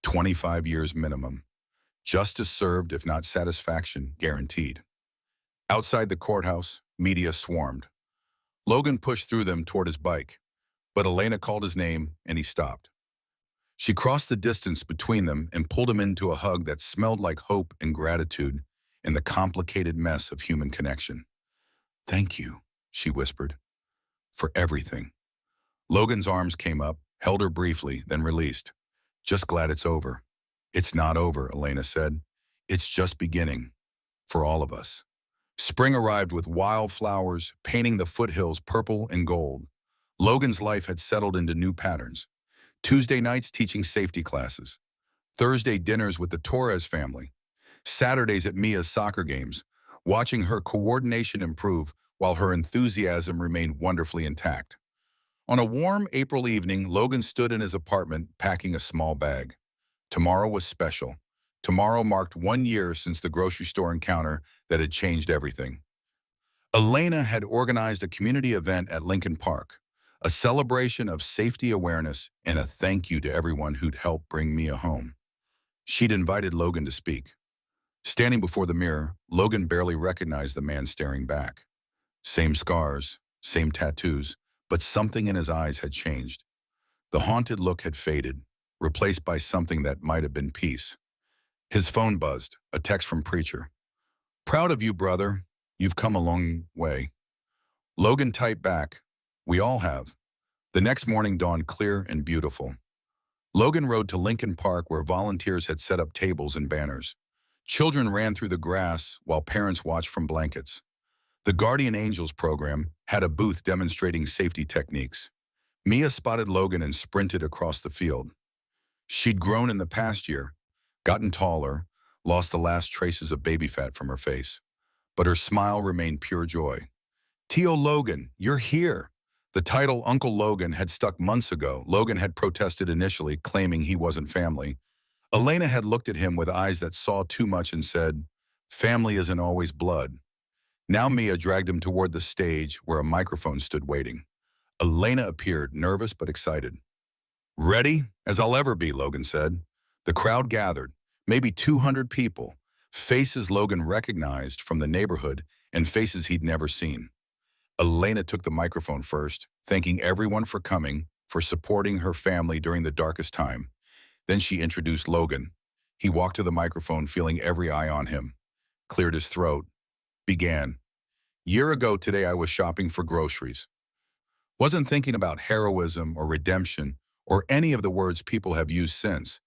25 years minimum. Justice served, if not satisfaction, guaranteed. Outside the courthouse, media swarmed. Logan pushed through them toward his bike, but Elena called his name and he stopped. She crossed the distance between them and pulled him into a hug that smelled like hope and gratitude in the complicated mess of human connection. "Thank you," she whispered, "for everything." Logan's arms came up, held her briefly, then released. "Just glad it's over." "It's not over," Elena said. "It's just beginning. For all of us." Spring arrived with wildflowers, painting the foothills purple and gold. Logan's life had settled into new patterns. Tuesday nights teaching safety classes. Thursday dinners with the Torres family. Saturdays at Mia's soccer games, watching her coordination improve while her enthusiasm remained wonderfully intact. On a warm April evening, Logan stood in his apartment packing a small bag. Tomorrow was special. Tomorrow marked 1 year since the grocery store encounter that had changed everything. Elena had organized a community event at Lincoln Park, a celebration of safety awareness and a thank you to everyone who'd helped bring Mia home. She'd invited Logan to speak. Standing before the mirror, Logan barely recognized the man staring back. Same scars, same tattoos, but something in his eyes had changed. The haunted look had faded, replaced by something that might have been peace. His phone buzzed, a text from Preacher. "Proud of you, brother. You've come a long way." Logan typed back, "We all have." The next morning dawned clear and beautiful. Logan rode to Lincoln Park where volunteers had set up tables and banners. Children ran through the grass while parents watched from blankets. The Guardian Angels program had a booth demonstrating safety techniques. Mia spotted Logan and sprinted across the field. She'd grown in the past year, gotten taller, lost the last traces of baby fat from her face. But her smile remained pure joy. "Tio Logan, you're here." The title Uncle Logan had stuck months ago. Logan had protested initially, claiming he wasn't family. Elena had looked at him with eyes that saw too much and said, "Family isn't always blood." Now Mia dragged him toward the stage where a microphone stood waiting. Elena appeared, nervous but excited. "Ready as I'll ever be," Logan said. The crowd gathered, maybe 200 people, faces Logan recognized from the neighborhood and faces he'd never seen. Elena took the microphone first, thanking everyone for coming, for supporting her family during the darkest time. Then she introduced Logan. He walked to the microphone, feeling every eye on him, cleared his throat, began. "Year ago today I was shopping for groceries. Wasn't thinking about heroism or redemption or any of the words people have used since.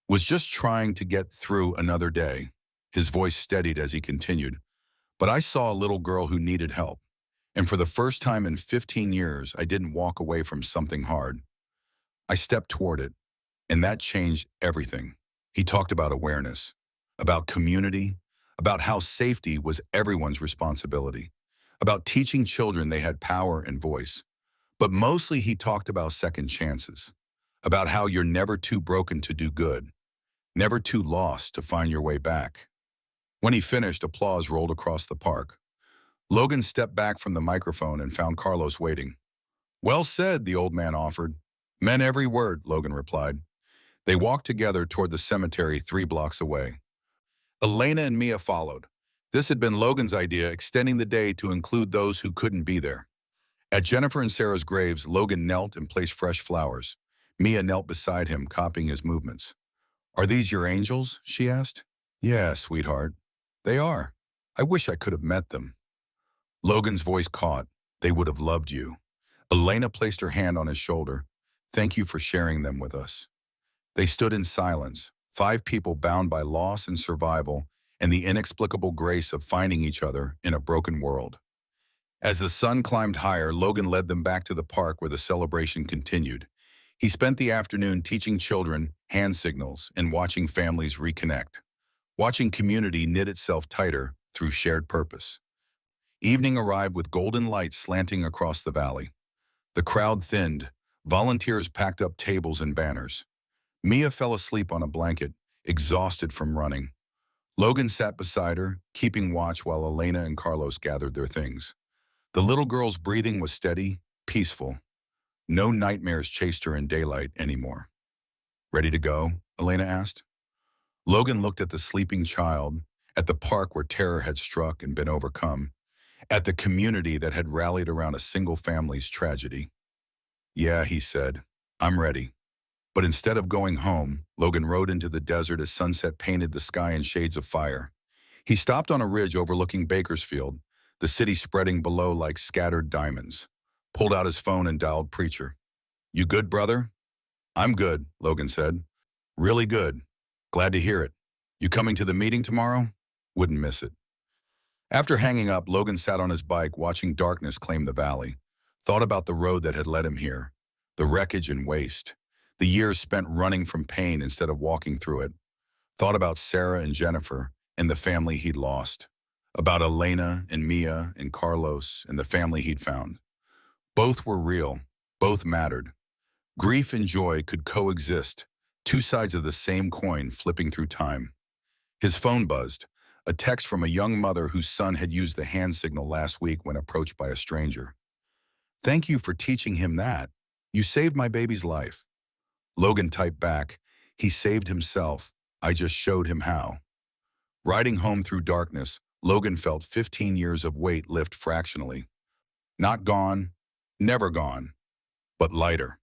Was just trying to get through another day." His voice steadied as he continued. "But I saw a little girl who needed help. And for the first time in 15 years, I didn't walk away from something hard. I stepped toward it, and that changed everything." He talked about awareness, about community, about how safety was everyone's responsibility, about teaching children they had power and voice. But mostly he talked about second chances, about how you're never too broken to do good, never too lost to find your way back. When he finished, applause rolled across the park. Logan stepped back from the microphone and found Carlos waiting. "Well said," the old man offered. "Meant every word," Logan replied. They walked together toward the cemetery 3 blocks away. Elena and Mia followed. This had been Logan's idea, extending the day to include those who couldn't be there. At Jennifer and Sarah's graves, Logan knelt and placed fresh flowers. Mia knelt beside him, copying his movements. "Are these your angels?" she asked. "Yeah, sweetheart. They are. I wish I could have met them." Logan's voice caught. "They would have loved you." Elena placed her hand on his shoulder. "Thank you for sharing them with us." They stood in silence, 5 people bound by loss and survival and the inexplicable grace of finding each other in a broken world. As the sun climbed higher, Logan led them back to the park where the celebration continued. He spent the afternoon teaching children hand signals and watching families reconnect, watching community knit itself tighter through shared purpose. Evening arrived with golden light slanting across the valley. The crowd thinned. Volunteers packed up tables and banners. Mia fell asleep on a blanket, exhausted from running. Logan sat beside her, keeping watch while Elena and Carlos gathered their things. The little girl's breathing was steady, peaceful. No nightmares chased her in daylight anymore. "Ready to go?" Elena asked. Logan looked at the sleeping child, at the park where terror had struck and been overcome, at the community that had rallied around a single family's tragedy. "Yeah," he said, "I'm ready." But instead of going home, Logan rode into the desert as sunset painted the sky in shades of fire. He stopped on a ridge overlooking Bakersfield, the city spreading below like scattered diamonds. Pulled out his phone and dialed Preacher. "You good, brother?" "I'm good," Logan said. "Really good. Glad to hear it. You coming to the meeting tomorrow?" "Wouldn't miss it." After hanging up, Logan sat on his bike watching darkness claim the valley. Thought about the road that had led him here. The wreckage and waste. The years spent running from pain instead of walking through it. Thought about Sarah and Jennifer and the family he'd lost. About Elena and Mia and Carlos and the family he'd found. Both were real. Both mattered. Grief and joy could coexist, two sides of the same coin flipping through time. His phone buzzed, a text from a young mother whose son had used the hand signal last week when approached by a stranger. "Thank you for teaching him that. You saved my baby's life." Logan typed back, "He saved himself. I just showed him how." Riding home through darkness, Logan felt 15 years of weight lift fractionally. Not gone, never gone, but lighter.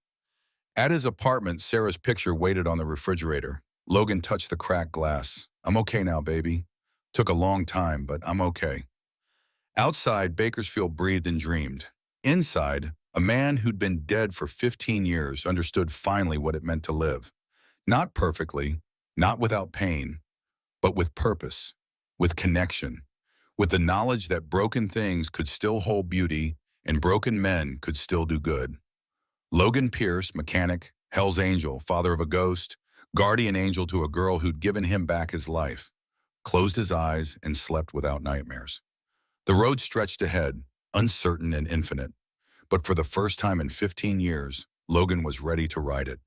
At his apartment, Sarah's picture waited on the refrigerator. Logan touched the cracked glass. "I'm okay now, baby. Took a long time, but I'm okay." Outside, Bakersfield breathed and dreamed. Inside, a man who'd been dead for 15 years understood finally what it meant to live. Not perfectly, not without pain, but with purpose, with connection, with the knowledge that broken things could still hold beauty and broken men could still do good. Logan Pierce, mechanic, Hell's Angel, father of a ghost, guardian angel to a girl who'd given him back his life, closed his eyes and slept without nightmares. The road stretched ahead, uncertain and infinite, but for the first time in 15 years, Logan was ready to ride it.